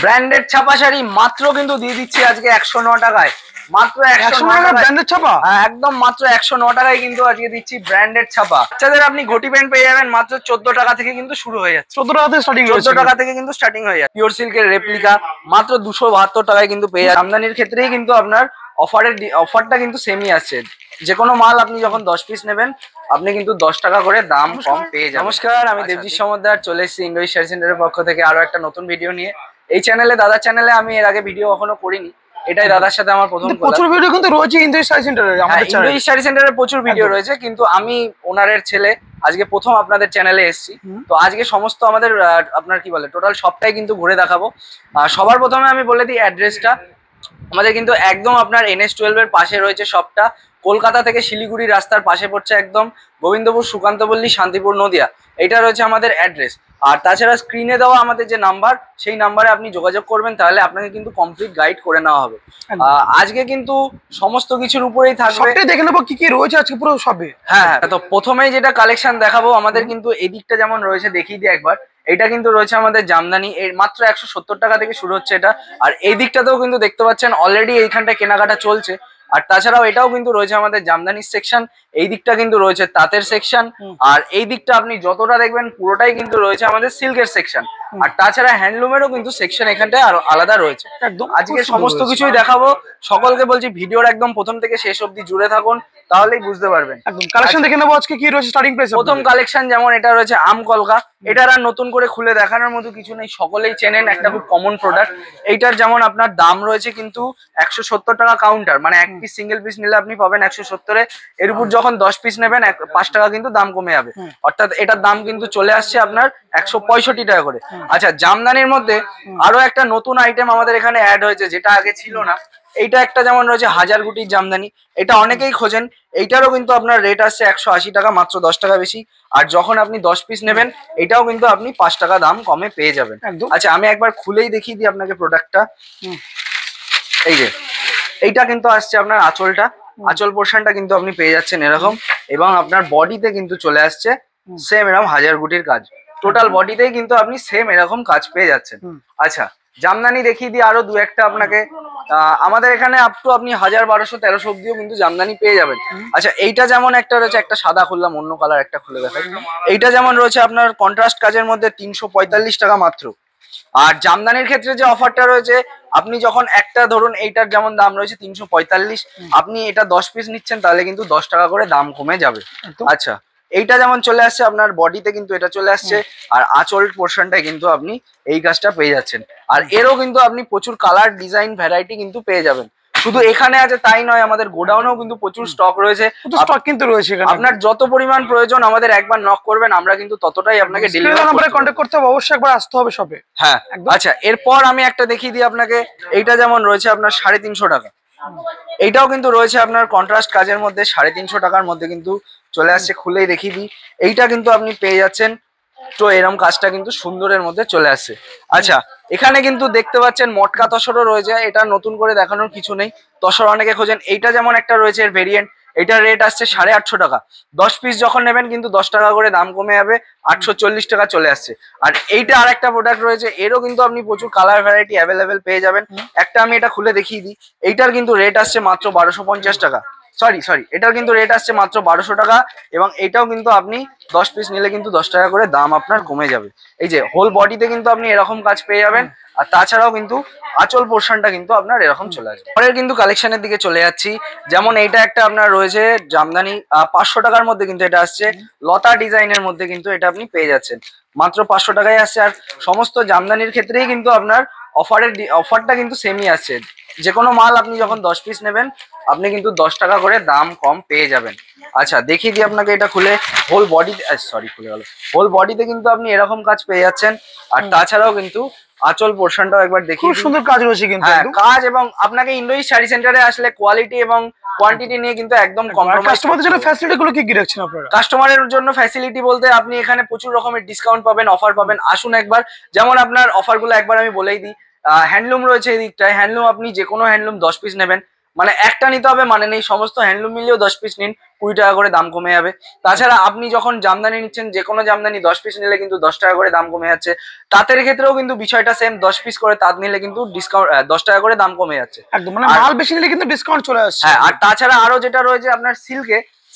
Branded ছাপা শাড়ি মাত্র কিন্তু দিয়ে দিচ্ছি আজকে 109 টাকায়। মাত্র 109 টাকা ব্র্যান্ডেড ছাপা। একদম মাত্র 109 টাকায় কিন্তু আজকে দিচ্ছি ব্র্যান্ডেড ছাপা। বাচ্চাদের আপনি ঘটি প্যান্ট পেয়ে যাবেন মাত্র 14 টাকা থেকে কিন্তু শুরু হয়ে যাচ্ছে। 14 টাকা থেকে স্টার্টিং, 14 টাকা থেকে কিন্তু স্টার্টিং হয়ে যায়। পিওর সিল্কের রেপ্লিকা মাত্র 272 টাকায় কিন্তু পেয়ে যাবেন। আমদানির ক্ষেত্রেই কিন্তু আপনার অফারটা কিন্তু সেমই আছে। যে কোনো মাল আপনি যখন 10 পিস নেবেন আপনি কিন্তু 10 টাকা করে দাম কম পেয়ে যাবেন। নমস্কার, আমি দেবজিৎ সমদ্দার চলে এসেছি ইন্ডো শাড়ি সেন্টারের পক্ষ থেকে আরো একটা নতুন ভিডিও নিয়ে। এই চ্যানেলে, দাদার চ্যানেলে আমি এর আগে ভিডিও কখনো করিনি, এটাই দাদার সাথে আমার প্রথম। প্রচুর ভিডিও কিন্তু রয়েছে ইন্ডো শাড়ি সেন্টারে, আমাদের চ্যানেলে ইন্ডো শাড়ি সেন্টারে প্রচুর ভিডিও রয়েছে, কিন্তু আমি ওনারের ছেলে আজকে প্রথম আপনাদের চ্যানেলে এসেছি। তো আজকে সমস্ত আমাদের আপনার কি বলে টোটাল সবটাই কিন্তু ঘুরে দেখাবো। সবার প্রথমে আমি বলে দিই অ্যাড্রেসটা। আমাদের কিন্তু একদম আপনার NS12 এর পাশে রয়েছে শপটা। কলকাতা থেকে শিলিগুড়ি রাস্তার পাশে পড়ছে একদম, গোবিন্দপুর, সুকান্তপল্লী, শান্তিপুর, নদিয়া, এটা রয়েছে আমাদের অ্যাড্রেস। আর তাছাড়া স্ক্রিনে দেওয়া আমাদের যে নাম্বার, সেই নাম্বারে আপনি যোগাযোগ করবেন, তাহলে আপনাকে কিন্তু কমপ্লিট গাইড করে নেওয়া হবে। আজকে কিন্তু সমস্ত কিছুর উপরেই থাকবে, দেখে নেবো কি কি রয়েছে আজকে পুরো সবে। হ্যাঁ, তো প্রথমেই যেটা কালেকশন দেখাবো আমাদের কিন্তু এদিকটা যেমন রয়েছে দেখিয়ে দিই একবার। এটা কিন্তু রয়েছে আমাদের জামদানি, এর মাত্র 170 টাকা থেকে শুরু হচ্ছে এটা। আর এই দিকটাতেও কিন্তু দেখতে পাচ্ছেন অলরেডি এইখানটায় কেনাকাটা চলছে। আর তাছাড়াও এটাও কিন্তু রয়েছে আমাদের জামদানির সেকশন, এই দিকটা কিন্তু রয়েছে তাঁতের সেকশন, আর এই দিকটা আপনি যতটা দেখবেন পুরোটাই কিন্তু রয়েছে আমাদের সিল্কের সেকশন। আর তাছাড়া হ্যান্ডলুমেরও কিন্তু সেকশন এখানটায় আরো আলাদা রয়েছে। একদম আজকে সমস্ত কিছুই দেখাবো। সকলকে বলছি ভিডিওর একদম প্রথম থেকে শেষ অবধি জুড়ে থাকুন, তাহলেই বুঝতে পারবেন। একদম কালেকশন দেখে নেবো আজকে কি রয়েছে স্টার্টিং প্রাইস। প্রথম কালেকশন যেমন এটা রয়েছে আম কলকা। এটার আর নতুন করে খুলে দেখানোর মতো কিছু নেই, সকলেই চেনেন, একটা খুব কমন প্রোডাক্ট। এইটার যেমন আপনার দাম রয়েছে কিন্তু 170 টাকা কাউন্টার, মানে এক পিস সিঙ্গেল পিস নিলে আপনি পাবেন 170-এ। এর উপর যখন 10 পিস নেবেন 5 টাকা কিন্তু দাম কমে যাবে, অর্থাৎ এটার দাম কিন্তু চলে আসছে আপনার 165 টাকা করে। আচ্ছা, জামদানির মধ্যে আরো একটা নতুন আইটেম আমাদের এখানে অ্যাড হয়েছে, যেটা আগে ছিল না। এইটা একটা যেমন রয়েছে 1000 গুটির জামদানি, এটা অনেকেই খোঁজেন। এইটারও কিন্তু আপনার রেট আসছে 180 টাকা, মাত্র 10 টাকা বেশি। আর যখন আপনি 10 পিস নেবেন এটাও কিন্তু আপনি 5 টাকা দাম কমে পেয়ে যাবেন। আচ্ছা, আমি একবার খুলেই দেখিয়ে দিই আপনাকে প্রোডাক্টটা। এই যে এইটা কিন্তু আসছে আপনার আঁচলটা, আঁচল পোর্শনটা কিন্তু আপনি পেয়ে যাচ্ছেন এরকম, এবং আপনার বডিতে কিন্তু চলে আসছে সেম এরকম 1000 গুটির কাজ। টোটাল বডিতেই কিন্তু আপনি সেম এরকম কাজ পেয়ে যাচ্ছেন। আচ্ছা, জামদানি দেখিয়ে দিই আরো দু একটা আপনাকে। আমাদের এখানে আপ টু আপনি 1000, 1200, 1300 অব্দিও কিন্তু জামদানি পেয়ে যাবেন। আচ্ছা, এইটা যেমন একটা রয়েছে, একটা সাদা খুললাম, অন্য কালার একটা খুলে দেখাই। এইটা যেমন রয়েছে আপনার কন্ট্রাস্ট কাজের মধ্যে 345 টাকা মাত্র। আর জামদানির ক্ষেত্রে যে অফারটা রয়েছে, আপনি যখন একটা ধরুন এইটার যেমন দাম রয়েছে 345, আপনি এটা 10 পিস নিচ্ছেন তাহলে কিন্তু 10 টাকা করে দাম কমে যাবে। আচ্ছা, এইটা যেমন চলে আসছে আপনার বডিতে কিন্তু এটা চলে আসছে, আর আঁচল পোর্শনটায় কিন্তু আপনি এই কাজটা পেয়ে যাচ্ছেন। আর এরও কিন্তু আপনি প্রচুর কালার, ডিজাইন, ভ্যারাইটি কিন্তু পেয়ে যাবেন। শুধু এখানে আছে তাই নয়, আমাদের গোডাউনেও কিন্তু প্রচুর স্টক রয়েছে। স্টক কিন্তু রয়েছে এখানে, আপনার যত পরিমাণ প্রয়োজন আমাদের একবার নক করবেন, আমরা কিন্তু ততটাই আপনাকে ডেলিভারি নাম্বারে কন্টাক্ট করতে হবে, অবশ্যই একবার আসতে হবে শপে। হ্যাঁ, আচ্ছা, এরপর আমি একটা দেখিয়ে দিই আপনাকে। এইটা যেমন রয়েছে আপনার 350 টাকা, এইটাও কিন্তু রয়েছে আপনার কন্ট্রাস্ট কাজের মধ্যে 350 টাকার মধ্যে কিন্তু চলে আসছে। খুলেই দেখিয়ে দিই, এইটা কিন্তু আপনি পেয়ে যাচ্ছেন। তো এরকম কাজটা কিন্তু সুন্দরের মধ্যে চলে আসছে। আচ্ছা, এখানে কিন্তু দেখতে পাচ্ছেন মটকা তসরও রয়েছে, এটা নতুন করে দেখানোর কিছু নেই, তসর অনেকে খোঁজেন। এইটা যেমন একটা রয়েছে এর ভেরিয়েন্ট, এটার রেট আসছে 850 টাকা। 10 পিস যখন নেবেন কিন্তু 10 টাকা করে দাম কমে যাবে, 840 টাকা চলে আসছে। আর এইটা আর একটা প্রোডাক্ট রয়েছে, এরও কিন্তু আপনি প্রচুর কালার ভ্যারাইটি অ্যাভেলেবেল পেয়ে যাবেন। একটা আমি এটা খুলে দেখিয়ে দিই। এইটার কিন্তু রেট আসছে মাত্র 1250 টাকা। সরি, এটার কিন্তু রেট আসছে মাত্র 1200 টাকা, এবং এটাও কিন্তু আপনি 10 পিস নিলে কিন্তু 10 টাকা করে দাম আপনার কমে যাবে। এই যে হোল বডিতে কিন্তু আপনি এরকম কাজ পেয়ে যাবেন। আর তাছাড়াও কিন্তু আঁচল পোর্শনটা কিন্তু আপনার এরকম চলে আসবে। পরের কিন্তু কালেকশনের দিকে চলে যাচ্ছি। যেমন এইটা একটা আপনার রয়েছে জামদানি, 500 টাকার মধ্যে কিন্তু এটা আসছে, লতা ডিজাইনের মধ্যে কিন্তু এটা আপনি পেয়ে যাচ্ছেন মাত্র 500 টাকায় আসছে। আর সমস্ত জামদানির ক্ষেত্রেই কিন্তু আপনার অফারটা কিন্তু সেমই আসছে। যে কোনো মাল আপনি যখন 10 পিস নেবেন আপনি কিন্তু 10 টাকা করে দাম কম পেয়ে যাবেন। আচ্ছা, দেখিয়ে দিই আপনাকে এটা খুলে। হোল বডিতে, সরি খুলে গেল, হোল বডিতে কিন্তু আপনি এরকম কাজ পেয়ে যাচ্ছেন। আর তাছাড়াও কিন্তু আঁচল পোর্শনটাও একবার দেখি, খুব সুন্দর কাজ রয়েছে কিন্তু। কাজ, এবং আপনাকে ইন্ডো শাড়ি সেন্টারে আসলে কোয়ালিটি এবং কোয়ান্টিটি নিয়ে কিন্তু একদম কম্প্রোমাইজ। কাস্টমারদের জন্য ফ্যাসিলিটি গুলো কি কি রাখছেন আপনারা? কাস্টমারের জন্য ফ্যাসিলিটি বলতে আপনি এখানে প্রচুর রকমের ডিসকাউন্ট পাবেন, অফার পাবেন। আসুন একবার। যেমন আপনার অফারগুলো একবার আমি বলেই দিই। হ্যান্ডলুম রয়েছে এই দিকটায়, হ্যান্ডলুম আপনি যে কোনো হ্যান্ডলুম 10 পিস নেবেন মানে একটা নিতে হবে মানে নেই, সমস্ত হ্যান্ডলুম মিলিয়েও 10 পিস নিন, 20 টাকা করে দাম কমে যাবে। তাছাড়া আপনি যখন জামদানি নিচ্ছেন, যে কোনো জামদানি 10 পিস নিলে কিন্তু 10 টাকা করে দাম কমে যাচ্ছে। তাঁতের ক্ষেত্রেও কিন্তু বিষয়টা সেম, 10 পিস করে তাঁত নিলে কিন্তু ডিসকাউন্ট 10 টাকা করে দাম কমে যাচ্ছে একদম, মানে আর মাল বেশি নিলে কিন্তু ডিসকাউন্ট চলে আসছে। হ্যাঁ, আর তাছাড়া আরো যেটা রয়েছে আপনার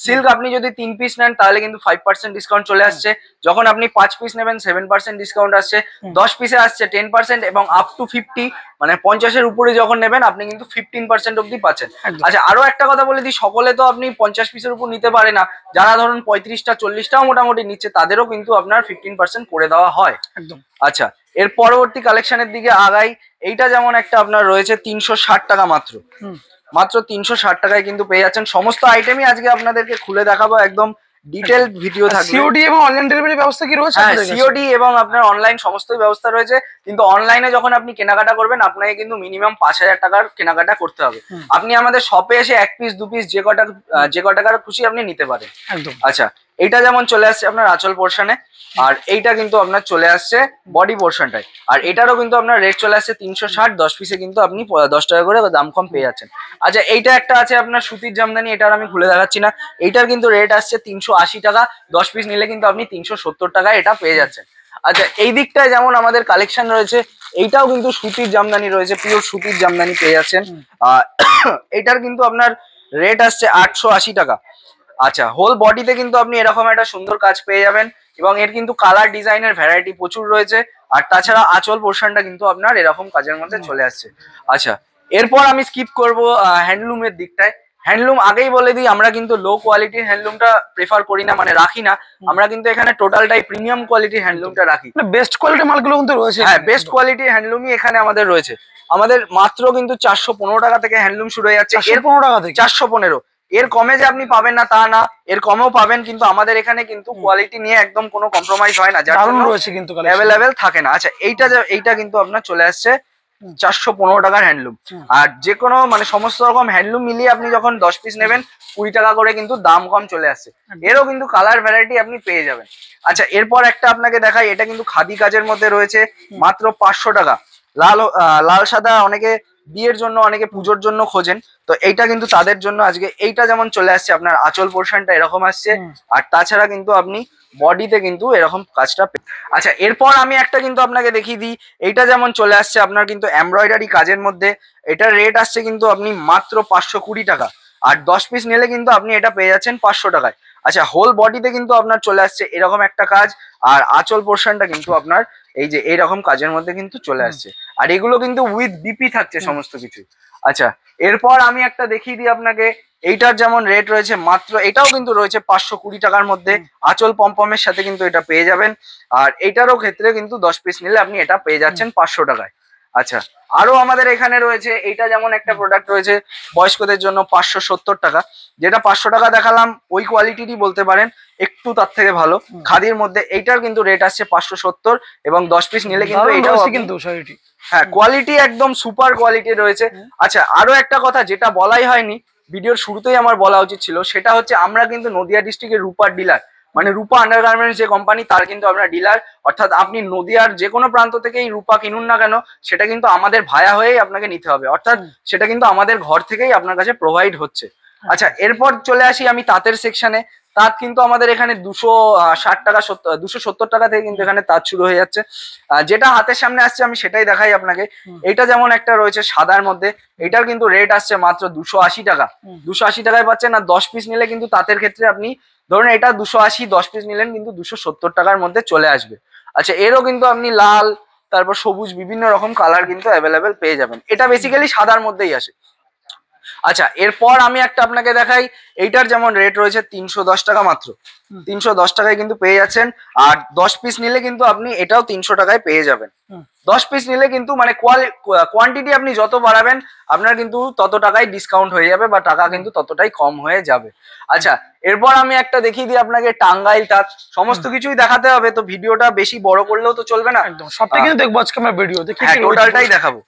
সিল্ক আপনি যদি 3 পিস নেন তাহলে কিন্তু 5% ডিসকাউন্ট চলে আসছে। যখন আপনি 5 পিস নেবেন 7% ডিসকাউন্ট আসছে। 10 পিসে আসছে 10% এবং আপ টু 50 মানে 50-এর উপরে যখন নেবেন আপনি কিন্তু 15% অব্দি পাচ্ছেন। একদম। আচ্ছা, আরো একটা কথা বলে দিই, সকলে তো আপনি 50 পিসের উপর নিতে পারে না। যারা ধরুন 35টা 40টাও মোটামুটি নিচ্ছে তাদেরও কিন্তু আপনার 15% করে দেওয়া হয়। একদম। আচ্ছা, এর পরবর্তী কালেকশনের দিকে আগাই। এইটা যেমন একটা আপনার রয়েছে 360 টাকা মাত্র। মাত্র 360 টাকায় কিন্তু পেয়ে যাচ্ছেন। সমস্ত আইটেমই আজকে আপনাদেরকে খুলে দেখাবো, একদম ডিটেল ভিডিও থাকবে। সিওডি এবং অনলাইন ডেলিভারি ব্যবস্থা কি রয়েছে হ্যাঁ, আপনাদের কাছে? সিওডি এবং আপনার অনলাইন সমস্তই ব্যবস্থা রয়েছে, কিন্তু অনলাইনে যখন আপনি কেনাকাটা করবেন আপনাকে কিন্তু মিনিমাম 5000 টাকার কেনাকাটা করতে হবে। আপনি আমাদের শপে এসে 1 পিস 2 পিস যে ক টাকার খুশি আপনি নিতে পারেন। একদম। আচ্ছা, এইটা যেমন চলে আসছে আপনার আঁচল পোর্শনে, আর এইটা কিন্তু আপনার চলে আসছে বডি পোর্শনটাই। আর এটারও কিন্তু আপনার রেট চলে আসছে 360, 10 পিসে কিন্তু আপনি 10 টাকা করে দাম কম পেয়ে যাচ্ছেন। আচ্ছা, এইটা একটা আছে আপনার সুতির জামদানি, এটার আমি খুলে দেখাচ্ছি না। এইটার কিন্তু রেট আসছে 380 টাকা, 10 পিস নিলে কিন্তু আপনি 370 টাকায় এটা পেয়ে যাচ্ছেন। আচ্ছা, এই দিকটায় যেমন আমাদের কালেকশন রয়েছে, এইটাও কিন্তু সুতির জামদানি রয়েছে, পিওর সুতির জামদানি পেয়ে যাচ্ছেন। এটার কিন্তু আপনার রেট আসছে 880 টাকা। আচ্ছা, হোল বডিতে কিন্তু আপনি এরকম একটা সুন্দর কাজ পেয়ে যাবেন এবং এর কিন্তু কালার ডিজাইনের ভ্যারাইটি প্রচুর রয়েছে। আর তাছাড়া আঁচল পোর্শনটা কিন্তু আপনার এরকম কাজের মধ্যে চলে আসছে। আচ্ছা, এরপর আমি স্কিপ করব হ্যান্ডলুমের দিকটায়। হ্যান্ডলুম আগেই বলে দিই, আমরা কিন্তু লো কোয়ালিটির হ্যান্ডলুমটা প্রেফার করি না, মানে রাখি না। আমরা কিন্তু এখানে টোটালটাই প্রিমিয়াম কোয়ালিটির হ্যান্ডলুমটা রাখি। মানে বেস্ট কোয়ালিটির মালগুলো কিন্তু রয়েছে। হ্যাঁ, বেস্ট কোয়ালিটির হ্যান্ডলুমই এখানে আমাদের রয়েছে। আমাদের মাত্র কিন্তু 415 টাকা থেকে হ্যান্ডলুম শুরু হয়ে যাচ্ছে। 415 টাকা থেকে? 415। এর কমে যে আপনি পাবেন না তা না, এর কমেও পাবেন, কিন্তু আমাদের এখানে কিন্তু কোয়ালিটি নিয়ে একদম কোনো কম্প্রোমাইজ হয় না, যার দারুণ জন্য রয়েছে কিন্তু অ্যাভেলেবেল থাকে না। আচ্ছা, এইটা কিন্তু আপনার চলে আসছে 415 টাকার হ্যান্ডলুম। আর যে কোনো মানে সমস্ত রকম হ্যান্ডলুম মিলিয়ে আপনি যখন 10 পিস নেবেন 20 টাকা করে কিন্তু দাম কম চলে আসছে। এরও কিন্তু কালার ভ্যারাইটি আপনি পেয়ে যাবেন। আচ্ছা, এরপর একটা আপনাকে দেখাই, এটা কিন্তু খাদি কাজের মধ্যে রয়েছে, মাত্র 500 টাকা। লাল সাদা অনেকে বিয়ের জন্য, অনেকে পুজোর জন্য খোঁজেন, তো এইটা কিন্তু তাদের জন্য আজকে। এইটা যেমন চলে আসছে আপনার আঁচল পোর্শনটা এরকম আসছে, আর তাছাড়া কিন্তু আপনি বডিতে কিন্তু এরকম কাজটা আচ্ছা, এরপর আমি একটা কিন্তু আপনাকে দেখিয়ে দিই। এইটা যেমন চলে আসছে আপনার কিন্তু এমব্রয়ডারি কাজের মধ্যে, এটার রেট আসছে কিন্তু আপনি মাত্র 520 টাকা। আর 10 পিস নিলে কিন্তু আপনি এটা পেয়ে যাচ্ছেন 500 টাকায়। আচ্ছা, হোল বডিতে কিন্তু আপনার চলে আসছে এরকম একটা কাজ, আর আঁচল পোর্শনটা কিন্তু আপনার এই যে এইরকম কাজের মধ্যে কিন্তু চলে আসছে। আর এগুলো কিন্তু উইথ বিপি থাকছে সমস্ত কিছু। আচ্ছা, এরপর আমি একটা দেখিয়ে দিই আপনাকে। এইটার যেমন রেট রয়েছে মাত্র, এটাও কিন্তু রয়েছে 520 টাকার মধ্যে, আঁচল পমপমের সাথে কিন্তু এটা পেয়ে যাবেন। আর এইটারও ক্ষেত্রে কিন্তু 10 পিস নিলে আপনি এটা পেয়ে যাচ্ছেন 500 টাকায়। আচ্ছা, আরো আমাদের এখানে রয়েছে, এইটা যেমন একটা প্রোডাক্ট রয়েছে বয়স্কদের জন্য 570 টাকা। যেটা 500 টাকা দেখালাম ওই কোয়ালিটিরই বলতে পারেন, একটু তার থেকে ভালো খাদির মধ্যে। এইটার কিন্তু রেট আসছে 570 এবং 10 পিস নিলে কিন্তু এটাও কিন্তু শাড়িটি, হ্যাঁ, কোয়ালিটি একদম সুপার কোয়ালিটি রয়েছে। আচ্ছা, আরো একটা কথা যেটা বলাই হয়নি, ভিডিওর শুরুতেই আমার বলা উচিত ছিল, সেটা হচ্ছে আমরা কিন্তু নদিয়া ডিস্ট্রিক্টের রূপার ডিলার, মানে রূপা আন্ডারগার্মেন্টস যে কোম্পানি, তার কিন্তু আমরা ডিলার। অর্থাৎ আপনি নদিয়ার যে কোনো প্রান্ত থেকেই রূপা কিনুন না কেন, সেটা কিন্তু আমাদের ভায়া হয়েই আপনাকে নিতে হবে, অর্থাৎ সেটা কিন্তু আমাদের ঘর থেকেই আপনার কাছে প্রোভাইড হচ্ছে। আচ্ছা, এরপর চলে আসি আমি তাঁতের সেকশনে। তাঁত কিন্তু আমাদের এখানে 260 টাকা 270 টাকা থেকে কিন্তু এখানে তাঁত শুরু হয়ে যাচ্ছে। যেটা হাতের সামনে আসছে আমি সেটাই দেখাই আপনাকে। এইটা যেমন একটা রয়েছে সাদার মধ্যে, এটার কিন্তু রেট আসছে মাত্র 280 টাকা। 280 টাকায় পাচ্ছেন। আর 10 পিস নিলে কিন্তু তাঁতের ক্ষেত্রে আপনি ধরুন এটা 280, 10 পিস নিলেন কিন্তু 270 টাকার মধ্যে চলে আসবে। আচ্ছা, এরও কিন্তু আপনি লাল, তারপর সবুজ, বিভিন্ন রকম কালার কিন্তু অ্যাভেলেবেল পেয়ে যাবেন। এটা বেসিক্যালি সাদার মধ্যেই আসে। আচ্ছা, এরপর আমি একটা আপনাকে দেখাই। এইটার যেমন রেট রয়েছে 310 টাকা মাত্র। 310 টাকায় কিন্তু পেয়ে যাচ্ছেন। আর 10 পিস নিলে কিন্তু আপনি এটাও 300 টাকায় পেয়ে যাবেন। 10 পিস নিলে কিন্তু মানে কোয়ান্টিটি আপনি যত বাড়াবেন আপনার কিন্তু তত টাকাই ডিসকাউন্ট হয়ে যাবে, বা টাকা কিন্তু ততটাই কম হয়ে যাবে। আচ্ছা, এরপর আমি একটা দেখিয়ে দিই আপনাকে টাঙ্গাইল তাঁত। সমস্ত কিছুই দেখাতে হবে, তো ভিডিওটা বেশি বড় করলেও তো চলবে না। একদম সবটাই কিন্তু দেখবো আজকে আমরা ভিডিও দেখি, হ্যাঁ, টোটালটাই দেখাবো।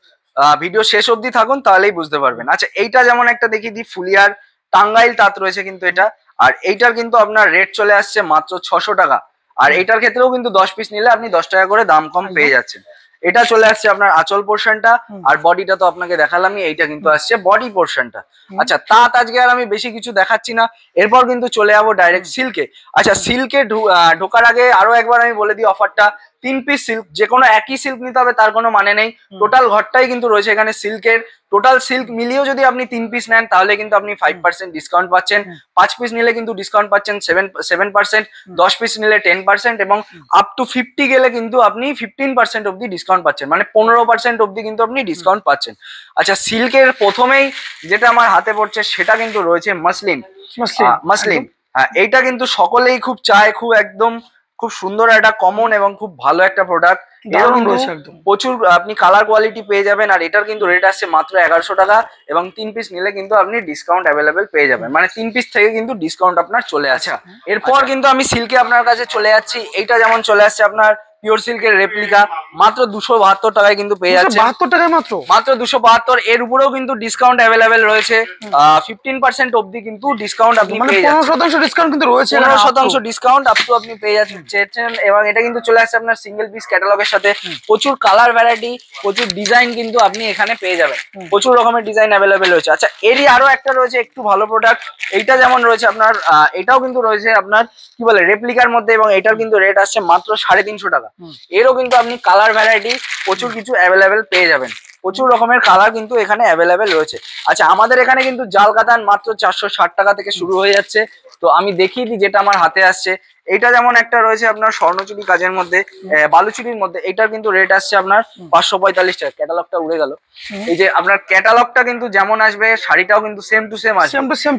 ভিডিও শেষ অবধি থাকুন, তাহলেই বুঝতে পারবেন। আচ্ছা, এইটা যেমন একটা দেখিয়ে দিই, ফুলিয়ার টাঙ্গাইল তাঁত রয়েছে কিন্তু এটা। আর এইটার কিন্তু আপনার রেট চলে আসছে মাত্র 600 টাকা। আর এইটার ক্ষেত্রেও কিন্তু 10 পিস নিলে আপনি 10 টাকা করে দাম কম পেয়ে যাচ্ছেন। এটা চলে আসছে আপনার আঁচল পোর্শনটা, আর বডিটা তো আপনাকে দেখালামই, এইটা কিন্তু আসছে বডি পোর্শনটা। আচ্ছা, তাঁত আজকে আর আমি বেশি কিছু দেখাচ্ছি না, এরপর কিন্তু চলে যাবো ডাইরেক্ট সিল্কে। আচ্ছা, সিল্কে ঢোকার আগে আরো একবার আমি বলে দিই অফারটা। 3 পিস সিল্ক, যে কোনো একই সিল্ক নিতে হবে তার কোনো মানে নেই, টোটাল ঘরটাই কিন্তু রয়েছে এখানে সিল্কের। টোটাল সিল্ক মিলিয়েও যদি আপনি 3 পিস নেন তাহলে কিন্তু আপনি 5% ডিসকাউন্ট পাচ্ছেন, 5 পিস নিলে কিন্তু ডিসকাউন্ট পাচ্ছেন 7%, 10 পিস নিলে 10%, এবং আপ টু 50 গেলে কিন্তু আপনি 15% অব্দি ডিসকাউন্ট পাচ্ছেন, মানে 15% অব্দি কিন্তু আপনি ডিসকাউন্ট পাচ্ছেন। আচ্ছা, সিল্কের প্রথমেই যেটা আমার হাতে পড়ছে সেটা কিন্তু রয়েছে মসলিন। মসলিন, হ্যাঁ, এইটা কিন্তু সকলেই খুব চায়, খুব একদম খুব সুন্দর একটা কমন এবং খুব ভালো একটা প্রোডাক্ট। প্রচুর আপনি কালার কোয়ালিটি পেয়ে যাবেন, আর এটার কিন্তু রেট আসছে মাত্র 1100 টাকা, এবং 3 পিস নিলে কিন্তু আপনি ডিসকাউন্ট অ্যাভেলেবেল পেয়ে যাবেন, মানে 3 পিস থেকে কিন্তু ডিসকাউন্ট আপনার চলে আসে। এরপর কিন্তু আমি সিল্কে আপনার কাছে চলে যাচ্ছি। এইটা যেমন চলে আসছে আপনার পিওর সিল্কের রেপ্লিকা, মাত্র 272 টাকায় কিন্তু পেয়ে যাচ্ছে। 272 টাকায় মাত্র 272। এর উপরেও কিন্তু ডিসকাউন্ট অ্যাভেলেবেল রয়েছে, 15% অবধি কিন্তু ডিসকাউন্ট আপনি পেয়ে যাচ্ছেন। 15% ডিসকাউন্ট কিন্তু রয়েছে, 15% ডিসকাউন্ট আপ টু আপনি পেয়ে যাচ্ছেন। এবং এটা কিন্তু চলে আসছে আপনার সিঙ্গেল পিস ক্যাটালগের সাথে, প্রচুর কালার ভ্যারাইটি, প্রচুর ডিজাইন কিন্তু আপনি এখানে পেয়ে যাবেন, প্রচুর রকমের ডিজাইন অ্যাভেলেবেল রয়েছে। আচ্ছা, এরই আরো একটা রয়েছে একটু ভালো প্রোডাক্ট, এইটা যেমন রয়েছে আপনার এটাও কিন্তু রয়েছে আপনার কি বলে রেপ্লিকার মধ্যে, এবং এটার কিন্তু রেট আসছে মাত্র 350 টাকা। এরও কিন্তু আপনি কালার ভ্যারাইটি প্রচুর কিছু অ্যাভেলেবেল পেয়ে যাবেন, প্রচুর রকমের কালার কিন্তু এখানে অ্যাভেলেবেল রয়েছে। আচ্ছা, আমাদের এখানে কিন্তু জাল কাতান মাত্র 460 টাকা থেকে শুরু হয়ে যাচ্ছে। তো আমি দেখিয়ে দিই যেটা আমার হাতে আসছে। এইটা যেমন একটা রয়েছে আপনার স্বর্ণচুরি কাজের মধ্যে, বালুচুরির মধ্যে, এটার কিন্তু রেট আসছে আপনার 545 টাকা। ক্যাটালগটা উড়ে গেল। এই যে আপনার ক্যাটালগটা কিন্তু যেমন আসবে, শাড়িটাও কিন্তু সেম টু সেম আসবে, সেম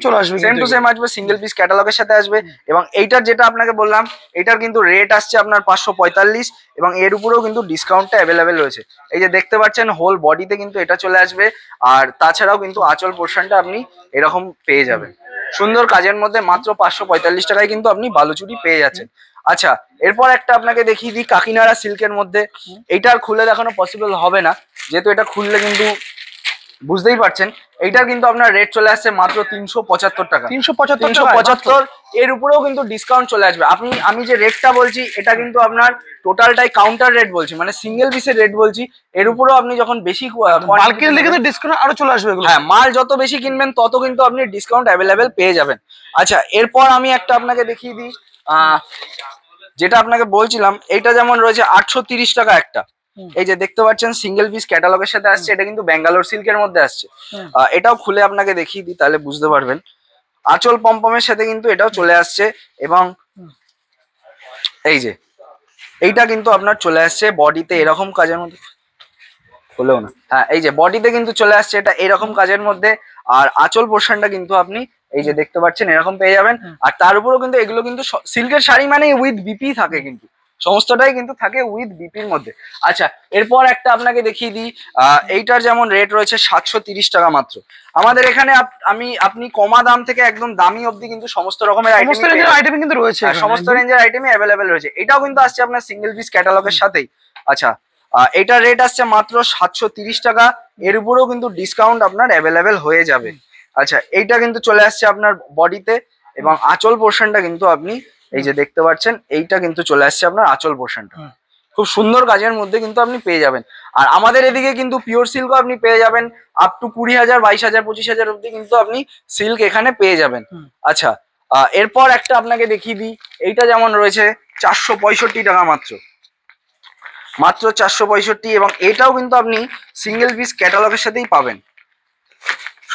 টু সেম আসবে, সিঙ্গেল পিস ক্যাটালগের সাথে আসবে। এবং এইটার যেটা আপনাকে বললাম, এইটার কিন্তু রেট আসছে আপনার 545, এবং এর উপরেও কিন্তু ডিসকাউন্টটা অ্যাভেলেবেল রয়েছে। এই যে দেখতে পাচ্ছেন হোল বডিতে কিন্তু এটা চলে আসবে, আর তাছাড়াও কিন্তু আঁচল পোর্শনটা আপনি এরকম পেয়ে যাবেন সুন্দর কাজের মধ্যে, মাত্র 545 টাকায় কিন্তু আপনি বালুচুরি পেয়ে যাচ্ছেন। আচ্ছা, এরপর একটা আপনাকে দেখিয়ে দিই কাকিনাড়া সিল্কের মধ্যে। এইটার খুলে দেখানো পসিবল হবে না, যেহেতু এটা খুললে কিন্তু বুঝতেই পারছেন। এইটার কিন্তু আপনার রেট চলে আসছে মাত্র 375 টাকা। 375, এর উপরেও কিন্তু ডিসকাউন্ট চলে আসবে। আমি যে রেটটা বলছি এটা কিন্তু আপনার টোটালটাই কাউন্টার রেট বলছি, মানে সিঙ্গেল পিসের রেট বলছি। এর উপরেও আপনি যখন বেশি ডিসকাউন্ট আরো চলে আসবে। হ্যাঁ, মাল যত বেশি কিনবেন তত কিন্তু আপনি ডিসকাউন্ট অ্যাভেলেবেল পেয়ে যাবেন। আচ্ছা, এরপর আমি একটা আপনাকে দেখিয়ে দিই, যেটা আপনাকে বলছিলাম, এইটা যেমন রয়েছে 830 টাকা একটা। এই যে দেখতে পাচ্ছেন সিঙ্গেল পিস ক্যাটালগের সাথে আসছে, এটা কিন্তু ব্যাঙ্গালোর সিল্কের মধ্যে আসছে। এটাও খুলে আপনাকে দেখিয়ে দিই, তাহলে বুঝতে পারবেন। আঁচল পমপমের সাথে কিন্তু এটাও চলে আসছে, এবং এই যে এইটা কিন্তু আপনার চলে আসছে বডিতে এরকম কাজের মধ্যে, হলেও না, হ্যাঁ, এই যে বডিতে কিন্তু চলে আসছে এটা এরকম কাজের মধ্যে, আর আঁচল পোর্শনটা কিন্তু আপনি এই যে দেখতে পাচ্ছেন এরকম পেয়ে যাবেন। আর তার উপরেও কিন্তু এগুলো কিন্তু সিল্কের শাড়ি মানে উইথ বিপি থাকে, কিন্তু সমস্তটাই কিন্তু থাকে উইথ বিপির মধ্যে। আচ্ছা, এরপর একটা আপনাকে দেখিয়ে দিই, এইটার যেমন রেট রয়েছে 730 টাকা মাত্র। আমাদের এখানে আপনি কমা দাম থেকে একদম দামি অবধি কিন্তু সমস্ত রকমের আইটেম কিন্তু রয়েছে, সমস্ত রেঞ্জের আইটেমই অ্যাভেলেবেল রয়েছে। এটাও কিন্তু আসছে আপনার সিঙ্গেল পিস ক্যাটালগের সাথেই। আচ্ছা, এটার রেট আসছে মাত্র 730 টাকা, এর উপরেও কিন্তু ডিসকাউন্ট আপনার অ্যাভেলেবেল হয়ে যাবে। আচ্ছা, এইটা কিন্তু চলে আসছে আপনার বডিতে, এবং আঁচল পোর্শনটা কিন্তু আপনি এই যে দেখতে পাচ্ছেন, এইটা কিন্তু চলে আসছে আপনার আঁচল পোর্শনটা, খুব সুন্দর কাজের মধ্যে কিন্তু আপনি পেয়ে যাবেন। আর আমাদের এদিকে কিন্তু পিওর সিল্কও আপনি পেয়ে যাবেন, আপ টু 20,000, 22,000, 25,000 অব্দি কিন্তু আপনি সিল্ক এখানে পেয়ে যাবেন। আচ্ছা, এরপর একটা আপনাকে দেখিয়ে দিই, এইটা যেমন রয়েছে 465 টাকা মাত্র, 465, এবং এটাও কিন্তু আপনি সিঙ্গেল পিস ক্যাটালগের সাথেই পাবেন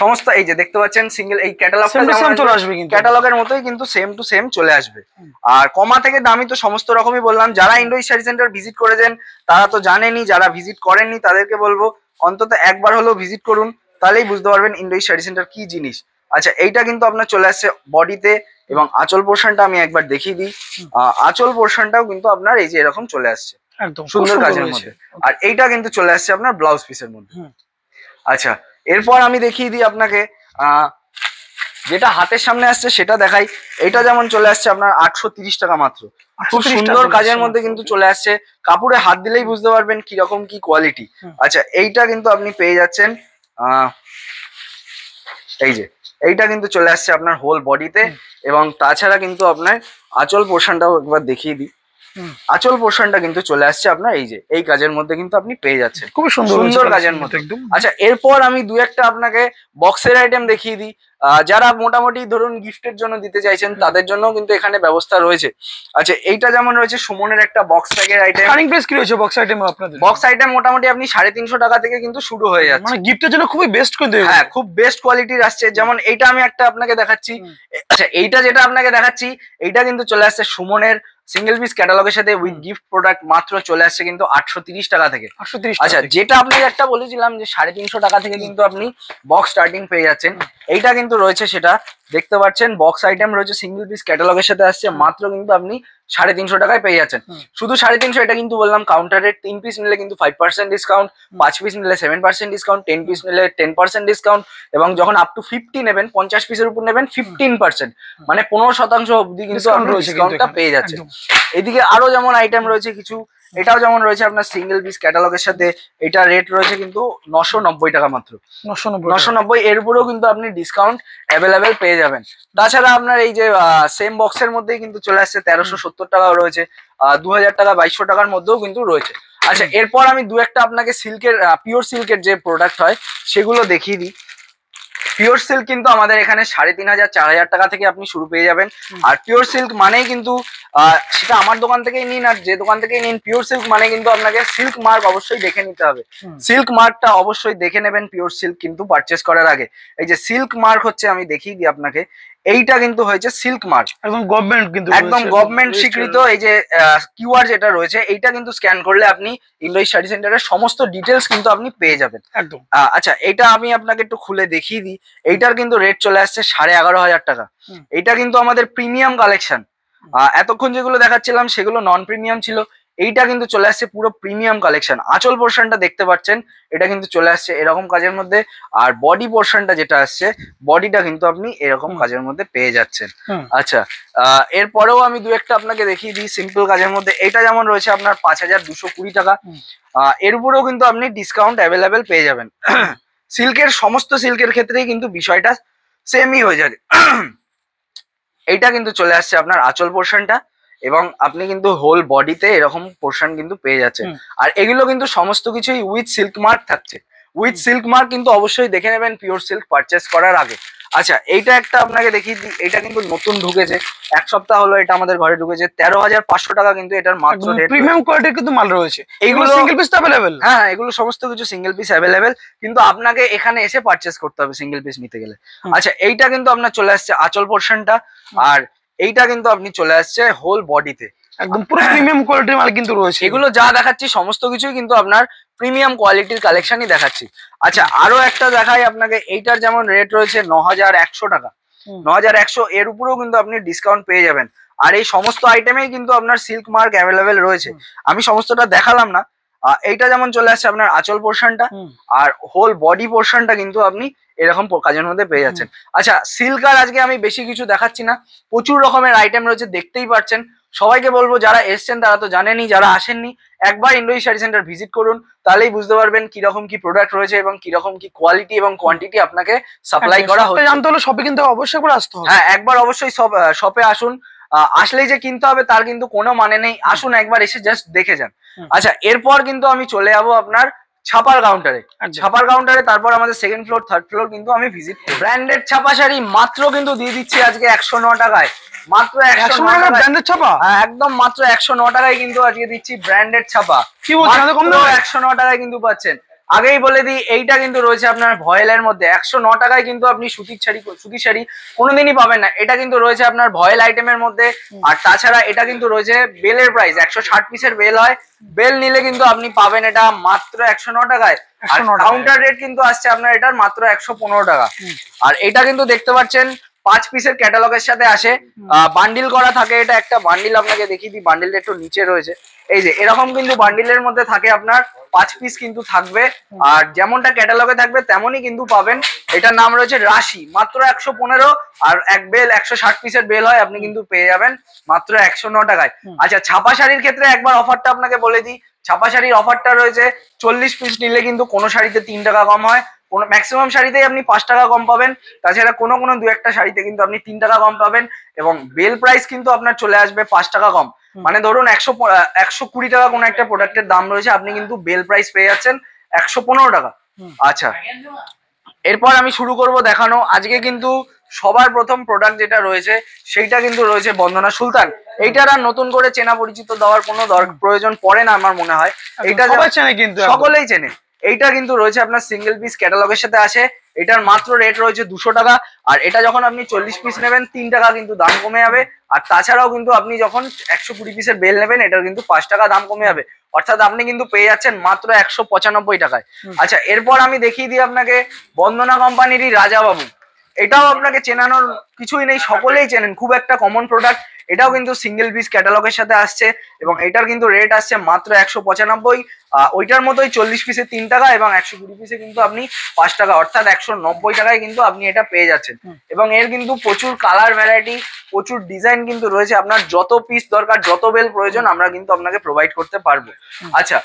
সমস্ত। এই যে দেখতে পাচ্ছেন সিঙ্গেল, এই ক্যাটালগের মতোই কিন্তু সেম টু সেম চলে আসবে। আর কমা থেকে দামি তো সমস্ত রকমই বললাম, যারা ইন্ডো স্টাডি সেন্টার ভিজিট করেছেন তারা তো জানেনই, যারা ভিজিট করেননি তাদেরকে বলবো অন্তত একবার হলেও ভিজিট করুন, তাহলেই বুঝতে পারবেন ইন্ডো স্টাডি সেন্টার কি জিনিস। আচ্ছা, এইটা কিন্তু আপনার চলে আসছে বডিতে, এবং আঁচল পোর্শনটা আমি একবার দেখিয়ে দিই। আঁচল পোর্শনটাও কিন্তু আপনার এই যে এরকম চলে আসছে একদম সুন্দর কাজের মধ্যে, আর এইটা কিন্তু চলে আসছে আপনার ব্লাউজ পিসের মধ্যে। আচ্ছা, এরপর আমি দেখিয়ে দিই আপনাকে, যেটা হাতের সামনে আসছে সেটা দেখাই। এটা যেমন চলে আসছে আপনার 830 টাকা মাত্র, খুব সুন্দর কাজের মধ্যে কিন্তু চলে আসছে, কাপড়ে হাত দিলেই বুঝতে পারবেন কিরকম কি কোয়ালিটি। আচ্ছা, এইটা কিন্তু আপনি পেয়ে যাচ্ছেন, এই যে এইটা কিন্তু চলে আসছে আপনার হোল বডিতে, এবং তাছাড়া কিন্তু আপনার আঁচল পোর্শনটাও একবার দেখিয়ে দিই। আঁচল পোর্শনটা কিন্তু চলে আসছে আপনার এই যে এই কাজের মধ্যে কিন্তু আপনি পেয়ে যাচ্ছেন, খুবই সুন্দর সুন্দর কাজের মধ্যে একদম। আচ্ছা, এরপর আমি দু একটা আপনাকে বক্সের আইটেম দেখিয়ে দিই। যারা মোটামুটি ধরুন গিফটের জন্য দিতে চাইছেন তাদের জন্য কিন্তু এখানে ব্যবস্থা রয়েছে। আচ্ছা, এইটা যেমন রয়েছে সুমনের একটা বক্স প্যাকের আইটেম। স্টার্টিং প্রাইস কি রয়েছে বক্স আইটেম আপনাদের? বক্স আইটেম মোটামুটি আপনি 350 টাকা থেকে কিন্তু শুরু হয়ে যাচ্ছে, মানে গিফটের জন্য খুবই বেস্ট কিন্তু এগুলো। হ্যাঁ, খুব বেস্ট কোয়ালিটির আসছে। যেমন এইটা আমি একটা আপনাকে দেখাচ্ছি। আচ্ছা, এইটা যেটা আপনাকে দেখাচ্ছি এইটা কিন্তু চলে আসছে সুমনের সিঙ্গেল পিস ক্যাটালগের সাথে উইথ গিফট প্রোডাক্ট, মাত্র চলে আসছে কিন্তু 830 টাকা থেকে। 830 আচ্ছা, যেটা আপনাকে একটা বলেছিলাম যে 350 টাকা থেকে কিন্তু আপনি বক্স স্টার্টিং পেয়ে যাচ্ছেন, এইটা কিন্তু রয়েছে, সেটা দেখতে পাচ্ছেন বক্স আইটেম রয়েছে সিঙ্গেল পিস ক্যাটালগের সাথে আসছে, মাত্র কিন্তু আপনি 350 টাকায় পেয়ে যাচ্ছেন। শুধু 350, এটা কিন্তু বললাম কাউন্টার রেট। 3 পিস নিলে কিন্তু 5% ডিসকাউন্ট, 5 পিস নিলে 7% ডিসকাউন্ট, 10 পিস নিলে 10% ডিসকাউন্ট, এবং যখন আপ টু 50 নেবেন, 50 পিসের উপর নেবেন 15%, মানে 15% অবধি কিন্তু আপনি ডিসকাউন্টটা পেয়ে যাচ্ছেন। এদিকে আরো যেমন আইটেম রয়েছে কিছু, এটাও যেমন রয়েছে আপনার সিঙ্গেল পিস ক্যাটালগের সাথে, এটা রেট রয়েছে কিন্তু 990 টাকা মাত্র, 990। এর উপরেও কিন্তু আপনি ডিসকাউন্ট অ্যাভেলেবেল পেয়ে যাবেন। তাছাড়া আপনার এই যে সেম বক্সের মধ্যেই কিন্তু চলে আসছে 1370 টাকাও রয়েছে, 2000 টাকা 2200 টাকার মধ্যেও কিন্তু রয়েছে। আচ্ছা, এরপর আমি দু একটা আপনাকে সিল্কের পিওর সিল্কের যে প্রোডাক্ট হয় সেগুলো দেখিয়ে দিই। পিওর সিল্ক কিন্তু আমাদের এখানে 3500 4000 টাকা থেকে আপনি শুরু পেয়ে যাবেন। আর পিওর সিল্ক মানেই কিন্তু সেটা আমার দোকান থেকেই নিন আর যে দোকান থেকেই নিন, পিওর সিল্ক মানে কিন্তু আপনাকে সিল্ক মার্ক অবশ্যই দেখে নিতে হবে। সিল্ক মার্কটা অবশ্যই দেখে নেবেন পিওর সিল্ক কিন্তু পারচেস করার আগে। এই যে সিল্ক মার্ক হচ্ছে, আমি দেখিয়ে দিই আপনাকে, এইটা কিন্তু হয়েছে সিল্ক মার্ক, একদম গভর্নমেন্ট, কিন্তু একদম গভর্নমেন্ট স্বীকৃত। এই যে কিউআর যেটা রয়েছে এইটা কিন্তু স্ক্যান করলে আপনি ইন্ডো স্টাডি সেন্টারের সমস্ত ডিটেলস কিন্তু আপনি পেয়ে যাবেন একদম। আচ্ছা, এটা আমি আপনাকে একটু খুলে দেখিয়ে দিই। এইটার কিন্তু রেট চলে আসছে 11,500 টাকা। এইটা কিন্তু আমাদের প্রিমিয়াম কালেকশন। এতক্ষণ যেগুলো দেখাচ্ছিলাম সেগুলো নন প্রিমিয়াম ছিল, এইটা কিন্তু চলে আসছে পুরো প্রিমিয়াম কালেকশন। আঁচল পোর্শনটা দেখতে পাচ্ছেন, এটা কিন্তু চলে আসছে এরকম কাজের মধ্যে। আর বডি পোর্শনটা যেটা আসছে, বডিটা কিন্তু আপনি এরকম কাজের মধ্যে পেয়ে যাচ্ছেন। আচ্ছা, এরপরেও আমি দু একটা আপনাকে দেখিয়ে দিই সিম্পল কাজের মধ্যে। এটা যেমন রয়েছে আপনার 5220 টাকা, এর উপরেও কিন্তু আপনি ডিসকাউন্ট অ্যাভেলেবেল পেয়ে যাবেন। সিল্কের সমস্ত সিল্কের ক্ষেত্রেই কিন্তু বিষয়টা সেমই হয়ে যাবে। এইটা কিন্তু চলে আসছে আপনার আঁচল পোর্শনটা, এবং আপনি কিন্তু হোল বডিতে এরকম পোর্শন কিন্তু পেয়ে যাচ্ছেন। আর এগুলো কিন্তু সমস্ত কিছুই উইথ সিল্ক মার্ক থাকছে। উইথ সিল্ক মার্ক কিন্তু অবশ্যই দেখে নেবেন পিওর সিল্ক পারচেস করার আগে। আচ্ছা, এইটা একটা আপনাকে দেখিয়ে দিই, এটা কিন্তু নতুন ঢুকেছে, 1 সপ্তাহ হলো এটা আমাদের ঘরে ঢুকেছে। 13,500 টাকা কিন্তু এটার মাত্র রেট। প্রিমিয়াম কোয়ালিটির কিন্তু মাল রয়েছে, এইগুলো সিঙ্গেল পিস অ্যাভেলেবেল। হ্যাঁ, এগুলো সমস্ত কিছু সিঙ্গেল পিস অ্যাভেলেবেল, কিন্তু আপনাকে এখানে এসে পারচেস করতে হবে সিঙ্গেল পিস নিতে গেলে। আচ্ছা, এইটা কিন্তু আপনার চলে আসছে আঁচল পোর্শনটা, আর এইটা কিন্তু আপনি চলে আসছে হোল বডিতে, একদম পুরো প্রিমিয়াম কোয়ালিটির মাল কিন্তু রয়েছে। এগুলো যা দেখাচ্ছি সমস্ত কিছুই কিন্তু আপনার প্রিমিয়াম কোয়ালিটির কালেকশনই দেখাচ্ছি। আচ্ছা, আরো একটা দেখাই আপনাকে, এইটার যেমন রেট রয়েছে 9100 টাকা, 9100, এর উপরেও কিন্তু আপনি ডিসকাউন্ট পেয়ে যাবেন। আর এই সমস্ত আইটেমেই কিন্তু আপনার সিল্ক মার্ক অ্যাভেলেবেল রয়েছে, আমি সমস্তটা দেখালাম না। এইটা যেমন চলে আসছে আপনার আঁচল পোর্শনটা, আর হোল বডি পোর্শনটা কিন্তু আপনি এরকম কাজের মধ্যে পেয়ে যাচ্ছেন। আচ্ছা, সিল্ক আর আজকে আমি বেশি কিছু দেখাচ্ছি না, প্রচুর রকমের আইটেম রয়েছে, দেখতেই পাচ্ছেন। সবাইকে বলবো যারা এসছেন তারা তো জানেনই, যারা আসেননি একবার ইন্ডো স্টাডি সেন্টার ভিজিট করুন, তাহলেই বুঝতে পারবেন কিরকম কি প্রোডাক্ট রয়েছে এবং কিরকম কি কোয়ালিটি এবং কোয়ান্টিটি আপনাকে সাপ্লাই করা হচ্ছে। জানতে হলে শপে কিন্তু অবশ্যই করে আসতে হবে। হ্যাঁ, একবার অবশ্যই শপে আসুন। আসলেই যে কিনতে হবে তার কিন্তু কোনো মানে নেই, আসুন একবার এসে জাস্ট দেখে যান। আচ্ছা, এরপর কিন্তু আমি চলে যাবো আপনার ছাপার কাউন্টারে। ছাপার কাউন্টারে তারপর আমাদের সেকেন্ড ফ্লোর থার্ড ফ্লোর কিন্তু আমি ভিজিট করি। ব্র্যান্ডেড ছাপা শাড়ি মাত্র কিন্তু দিয়ে দিচ্ছি আজকে 109 টাকায়, মাত্র 109 টাকা ব্র্যান্ডেড ছাপা। একদম মাত্র 109 টাকায় কিন্তু আজকে দিচ্ছি ব্র্যান্ডেড ছাপা। কি বলছেন, এত কম দামে? 109 টাকায় কিন্তু পাচ্ছেন। আগেই বলে দিই, এইটা কিন্তু রয়েছে আপনার ভয়েলের মধ্যে, 109 টাকায় কিন্তু আপনি সুতির শাড়ি কোনোদিনই পাবেন না। এটা কিন্তু রয়েছে আপনার ভয়েল আইটেমের মধ্যে। আর তাছাড়া এটা কিন্তু রয়েছে বেলের প্রাইস, 160 পিসের বেল হয়, বেল নিলে কিন্তু আপনি পাবেন এটা মাত্র 109 টাকায়। আর কাউন্টার রেট কিন্তু আসছে আপনার এটার মাত্র 115 টাকা। আর এটা কিন্তু দেখতে পাচ্ছেন 5 পিসের ক্যাটালগের সাথে আসে, বান্ডিল করা থাকে। এটা একটা বান্ডিল আপনাকে দেখিয়ে দিই, বান্ডিলটা একটু নিচে রয়েছে, এই যে এরকম কিন্তু বান্ডিলের মধ্যে থাকে আপনার 5 পিস কিন্তু থাকবে। আর যেমনটা ক্যাটালগে থাকবে তেমনই কিন্তু পাবেন। এটার নাম রয়েছে রাশি, মাত্র 115। আর এক বেল 160 পিসের বেল হয়, আপনি কিন্তু পেয়ে যাবেন মাত্র 109 টাকায়। আচ্ছা, ছাপা শাড়ির ক্ষেত্রে একবার অফারটা আপনাকে বলে দিই। ছাপা শাড়ির অফারটা রয়েছে 40 পিস নিলে কিন্তু কোনো শাড়িতে 3 টাকা কম হয়, কোনো ম্যাক্সিমাম শাড়িতেই আপনি 5 টাকা কম পাবেন, তাছাড়া কোনো কোনো দু একটা শাড়িতে কিন্তু আপনি 3 টাকা কম পাবেন, এবং বেল প্রাইস কিন্তু আপনার চলে আসবে 5 টাকা কম। মানে ধরুন 120 টাকা কোনো একটা প্রোডাক্টের দাম রয়েছে, আপনি কিন্তু বেল প্রাইস পেয়ে যাচ্ছেন 115 টাকা। আচ্ছা, এরপর আমি শুরু করব দেখানো। আজকে কিন্তু সবার প্রথম প্রোডাক্ট যেটা রয়েছে সেইটা কিন্তু রয়েছে বন্দনা সুলতান। এইটার আর নতুন করে চেনা পরিচিত দেওয়ার কোনো প্রয়োজন পড়ে না আমার মনে হয়, এইটা সবাই চেনে, কিন্তু সকলেই চেনে। এইটা কিন্তু রয়েছে আপনার সিঙ্গেল পিস ক্যাটালগের সাথে আসে, এটার মাত্র রেট রয়েছে 200 টাকা। আর এটা যখন আপনি 40 পিস নেবেন 3 টাকা কিন্তু দাম কমে যাবে। আর তাছাড়াও কিন্তু আপনি যখন 120 পিসের বেল নেবেন এটার কিন্তু 5 টাকা দাম কমে যাবে, অর্থাৎ আপনি কিন্তু পেয়ে যাচ্ছেন মাত্র 195 টাকায়। আচ্ছা, এরপর আমি দেখিয়ে দিই আপনাকে বন্দনা কোম্পানিরই রাজাবাবু। এটাও আপনাকে চেনানোর কিছুই নেই, সকলেই চেনেন, খুব একটা কমন প্রোডাক্ট। এটাও কিন্তু সিঙ্গেল পিস ক্যাটালগের সাথে আসছে, এবং এটার কিন্তু রেট আসছে মাত্র 195। ওইটার মতোই 40 পিসে 3 টাকা এবং 120 পিসে কিন্তু আপনি 5 টাকা, অর্থাৎ 190 টাকায় কিন্তু আপনি এটা পেয়ে যাচ্ছেন। এবং এর কিন্তু প্রচুর কালার ভ্যারাইটি, প্রচুর ডিজাইন কিন্তু রয়েছে। আপনার যত পিস দরকার, যত বেল প্রয়োজন, আমরা কিন্তু আপনাকে প্রোভাইড করতে পারবো। আচ্ছা,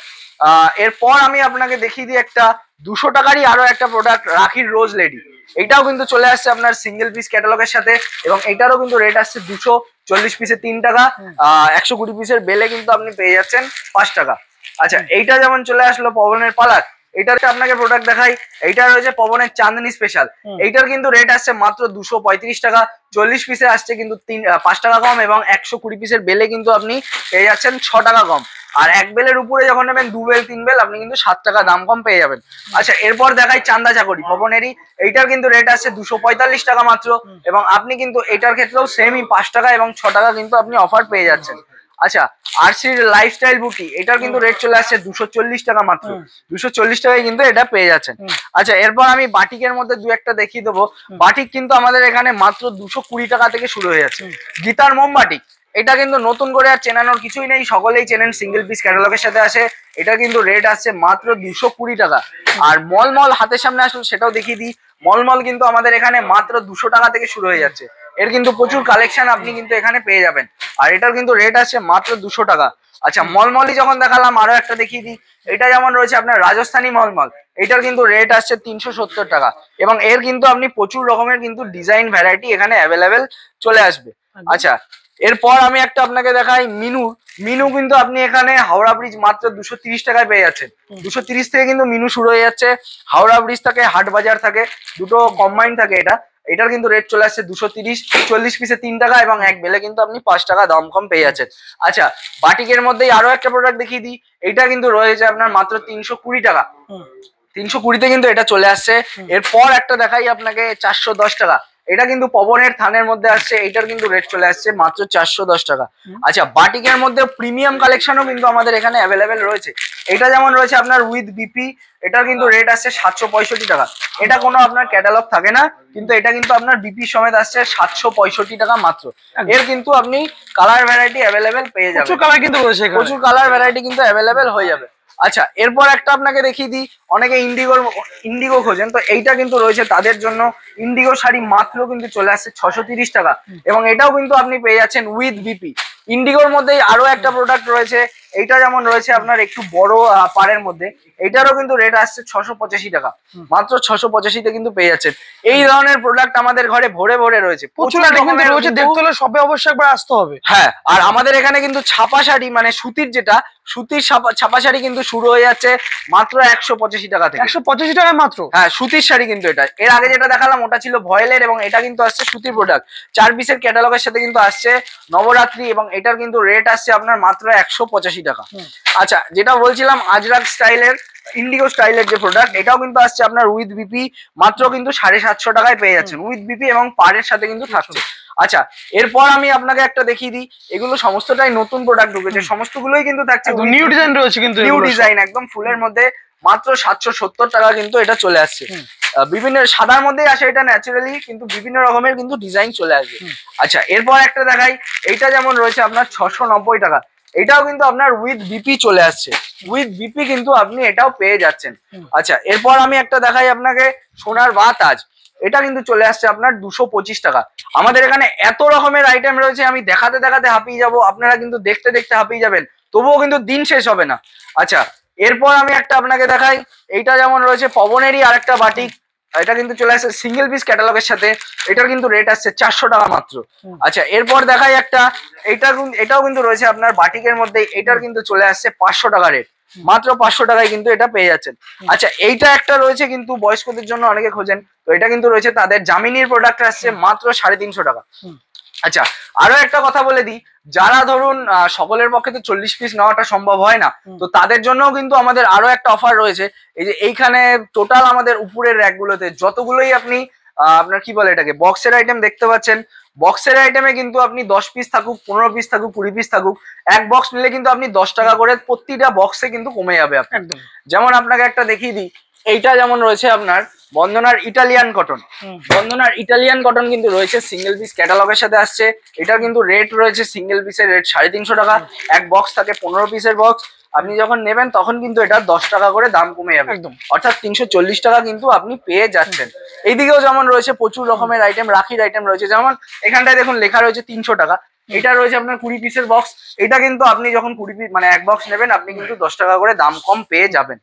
এরপর আমি আপনাকে দেখিয়ে দিই একটা 200 টাকারই আরো একটা প্রোডাক্ট, রাখির রোজ লেডি। এটাও কিন্তু চলে আসছে আপনার সিঙ্গেল পিস ক্যাটালগের সাথে, এবং এটারও কিন্তু রেট আসছে 240 পিসে 3 টাকা। 120 পিসের বেলে কিন্তু আপনি পেয়ে যাচ্ছেন 5 টাকা। আচ্ছা, এইটা যেমন চলে আসলো পবনের পালাক। এটার আপনাকে প্রোডাক্ট দেখাই। এইটা রয়েছে পবনের চাঁদনি স্পেশাল। এইটার কিন্তু রেট আসছে মাত্র 235 টাকা। 40 পিসে আসছে কিন্তু 5 টাকা কম, এবং 120 পিসের বেলে কিন্তু আপনি পেয়ে যাচ্ছেন 6 টাকা কম। আর এক বেলের উপরে যখন নেবেন 2 বেল 3 বেল, আপনি কিন্তু 7 টাকা দাম কম পেয়ে যাবেন। আচ্ছা, এরপর দেখাই চান্দা চাকরি পবনেরই। এইটার কিন্তু রেট আছে 245 টাকা মাত্র, এবং আপনি কিন্তু এটার ক্ষেত্রেও সেমই 5 টাকা এবং 6 টাকা কিন্তু আপনি অফার পেয়ে যাচ্ছেন। আচ্ছা, আরসির লাইফস্টাইল বুটি, এটার কিন্তু রেট চলে আসছে 240 টাকা মাত্র। 240 টাকায় কিন্তু এটা পেয়ে যাচ্ছেন। আচ্ছা, এরপর আমি বাটিকের মধ্যে দু একটা দেখিয়ে দেবো। বাটিক কিন্তু আমাদের এখানে মাত্র 220 টাকা থেকে শুরু হয়ে যাচ্ছে। গীতার মোম বাটিক, এটা কিন্তু নতুন করে আর চেনানোর কিছুই নেই, সকলেই চেনেন, সিঙ্গেল পিস ক্যাটালগের সাথে আসে। এটা কিন্তু রেট আসছে মাত্র 220 টাকা। আর মলমল হাতের সামনে আসলে সেটাও দেখিয়ে দিই। মলমল কিন্তু আমাদের এখানে মাত্র 200 টাকা থেকে শুরু হয়ে যাচ্ছে। এর কিন্তু প্রচুর কালেকশন আপনি কিন্তু এখানে পেয়ে যাবেন, আর এটার কিন্তু রেট আছে মাত্র 200 টাকা। আচ্ছা, মলমলই যখন দেখালাম, আরো একটা দেখিয়ে দিই। এটা যেমন রয়েছে আপনার রাজস্থানী মলমল, এটার কিন্তু রেট আসছে 370 টাকা, এবং এর কিন্তু আপনি প্রচুর রকমের কিন্তু ডিজাইন ভ্যারাইটি এখানে অ্যাভেলেবেল চলে আসবে। আচ্ছা, এরপর আমি একটা আপনাকে দেখাই মিনু। মিনু কিন্তু আপনি এখানে হাওড়া ব্রিজ মাত্র 230 টাকায় পেয়ে যাচ্ছেন। 230 থেকে কিন্তু মিনু শুরু হয়ে যাচ্ছে। হাওড়া ব্রিজ থাকে, হাট বাজার থাকে, দুটো কম্বাইন থাকে এটা। এটার কিন্তু রেট চলে আসছে 230, 40 পিসে 3 টাকা, এবং এক বেলে কিন্তু আপনি 5 টাকা দাম কম পেয়ে যাচ্ছেন। আচ্ছা, বাটিকের মধ্যেই আরো একটা প্রোডাক্ট দেখিয়ে দিই। এটা কিন্তু রয়েছে আপনার মাত্র 320 টাকা। 320-তে কিন্তু এটা চলে আসছে। এরপর একটা দেখাই আপনাকে 410 টাকা। এটা কিন্তু পবনের থানের মধ্যে আসছে। এটার কিন্তু রেট চলে আসছে মাত্র 410 টাকা। আচ্ছা, বাটিকের মধ্যে প্রিমিয়াম কালেকশনও কিন্তু আমাদের এখানে অ্যাভেলেবেল রয়েছে। এটা যেমন রয়েছে আপনার উইথ বিপি, এটার কিন্তু রেট আসছে 765 টাকা। এটা কোনো আপনার ক্যাটালগ থাকে না, কিন্তু এটা কিন্তু আপনার বিপি সমেত আসছে 765 টাকা মাত্র। এর কিন্তু আপনি কালার ভ্যারাইটি অ্যাভেলেবেল পেয়ে যাবেন। প্রচুর কালার কিন্তু রয়েছে, প্রচুর কালার ভ্যারাইটি কিন্তু অ্যাভেলেবেল হয়ে যাবে। আচ্ছা, এরপর একটা আপনাকে দেখিয়ে দিই। অনেকে ইন্ডিগো খোঁজেন, তো এইটা কিন্তু রয়েছে তাদের জন্য। ইন্ডিগো শাড়ি মাত্র কিন্তু চলে আসছে 630 টাকা, এবং এটাও কিন্তু আপনি পেয়ে যাচ্ছেন উইথ বিপি। ইন্ডিগোর মধ্যেই আরো একটা প্রোডাক্ট রয়েছে। এইটা যেমন রয়েছে আপনার একটু বড় পাড়ের মধ্যে, এইটারও কিন্তু রেট আসছে 685 টাকা। মাত্র 685-তে কিন্তু পেয়ে যাচ্ছেন। এই ধরনের প্রোডাক্ট আমাদের ঘরে ভরে ভরে রয়েছে, প্রচুর রকমের রয়েছে। দেখতে হলে সবে অবশ্যই একবার আসতে হবে। হ্যাঁ, আর আমাদের এখানে কিন্তু ছাপা শাড়ি, মানে সুতির সুতির ছাপা শাড়ি কিন্তু শুরু হয়ে যাচ্ছে মাত্র 185 টাকা থেকে। 185 টাকায় মাত্র? হ্যাঁ, সুতির শাড়ি কিন্তু এটা। এর আগে যেটা দেখালাম ওটা ছিল ভয়েলের, এবং এটা কিন্তু আসছে সুতির প্রোডাক্ট। 4 পিসের ক্যাটালগের সাথে কিন্তু আসছে নবরাত্রি, এবং এটার কিন্তু রেট আসছে আপনার মাত্র 185 টাকা। আচ্ছা, যেটা বলছিলাম আজরাক স্টাইলের, ইন্ডিগো স্টাইলের যে প্রোডাক্ট, এটাও কিন্তু আসছে আপনার উইথ বিপি, মাত্র কিন্তু 750 টাকায় পেয়ে যাচ্ছেন উইথ বিপি, এবং পাড়ের সাথে কিন্তু থাকছে। আচ্ছা, এরপর আমি আপনাকে একটা দেখিয়ে দিই। এগুলো সমস্তটাই নতুন প্রোডাক্ট ঢুকেছে, সমস্তগুলোই কিন্তু থাকছে নিউ ডিজাইন রয়েছে, কিন্তু নিউ ডিজাইন একদম ফুলের মধ্যে। মাত্র 770 টাকা কিন্তু এটা চলে আসছে। বিভিন্ন সাদার মধ্যেই আসে এটা ন্যাচারালি, কিন্তু বিভিন্ন রকমের কিন্তু ডিজাইন চলে আসবে। আচ্ছা, এরপর একটা দেখাই। এইটা যেমন রয়েছে আপনার 690 টাকা। এটাও কিন্তু আপনার উইথ বিপি চলে আসছে। উইথ বিপি কিন্তু আপনি এটাও পেয়ে যাচ্ছেন। আচ্ছা, এরপর আমি একটা দেখাই আপনাকে সোনার বা তাজ। এটা কিন্তু চলে আসছে আপনার 225 টাকা। আমাদের এখানে এত রকমের আইটেম রয়েছে, আমি দেখাতে দেখাতে হাঁপিয়ে যাব, আপনারা কিন্তু দেখতে দেখতে হাঁপিয়ে যাবেন, তবুও কিন্তু দিন শেষ হবে না। আচ্ছা, এরপর আমি একটা আপনাকে দেখাই, এইটা যেমন রয়েছে পবনেরই আরেকটা বাটিক, এটা কিন্তু চলে আসছে সিঙ্গেল পিস ক্যাটালগের সাথে, এটার কিন্তু রেট আসছে 400 টাকা মাত্র। আচ্ছা এরপর দেখাই একটা, এটাও কিন্তু রয়েছে আপনার বাটিকের মধ্যে, এটার কিন্তু চলে আসছে 500 টাকা রেট, মাত্র 500 টাকায় কিন্তু এটা পেয়ে যাচ্ছেন। আচ্ছা এইটা একটা রয়েছে কিন্তু বয়স্কদের জন্য অনেকে খোঁজেন, তো এটা কিন্তু রয়েছে তাদের জামিনীর প্রোডাক্ট আসছে মাত্র 350 টাকা। আচ্ছা আরো একটা কথা বলে দিই, যারা ধরুন সকলের পক্ষে তো 40 পিস নেওয়াটা সম্ভব হয় না, তো তাদের জন্যও কিন্তু আমাদের আরো একটা অফার রয়েছে। এই যে এইখানে টোটাল আমাদের উপরের র্যাক গুলোতে যতগুলোই আপনি আপনার কি বলে এটাকে বক্সের আইটেম দেখতে পাচ্ছেন, বক্সের আইটেমে কিন্তু আপনি 10 পিস থাকুক, 15 পিস থাকুক, 20 পিস থাকুক, এক বক্স নিলে কিন্তু আপনি 10 টাকা করে প্রতিটা বক্সে কিন্তু কমে যাবে আপনার। একদম। যেমন আপনাকে একটা দেখিয়ে দিই, এইটা যেমন রয়েছে আপনার বন্দনার ইটালিয়ান কটন, বন্দনার ইটালিয়ান কটন কিন্তু রয়েছে সিঙ্গেল পিস ক্যাটালগের সাথে আসছে, এটার কিন্তু রেট রয়েছে সিঙ্গেল পিসের রেট 350 টাকা, এক বক্স থাকে 15 পিসের বক্স, আপনি যখন নেবেন তখন কিন্তু এটা 10 টাকা করে দাম কমে যাবে, একদম। অর্থাৎ 340 টাকা কিন্তু আপনি পেয়ে যাচ্ছেন। এইদিকেও যেমন রয়েছে প্রচুর রকমের আইটেম, রাখির আইটেম রয়েছে, যেমন এখানটায় দেখুন লেখা রয়েছে 300 টাকা, এটা রয়েছে আপনার 20 পিসের বক্স, এটা কিন্তু আপনি যখন 20 পিস মানে এক বক্স নেবেন আপনি কিন্তু 10 টাকা করে দাম কম পেয়ে যাবেন।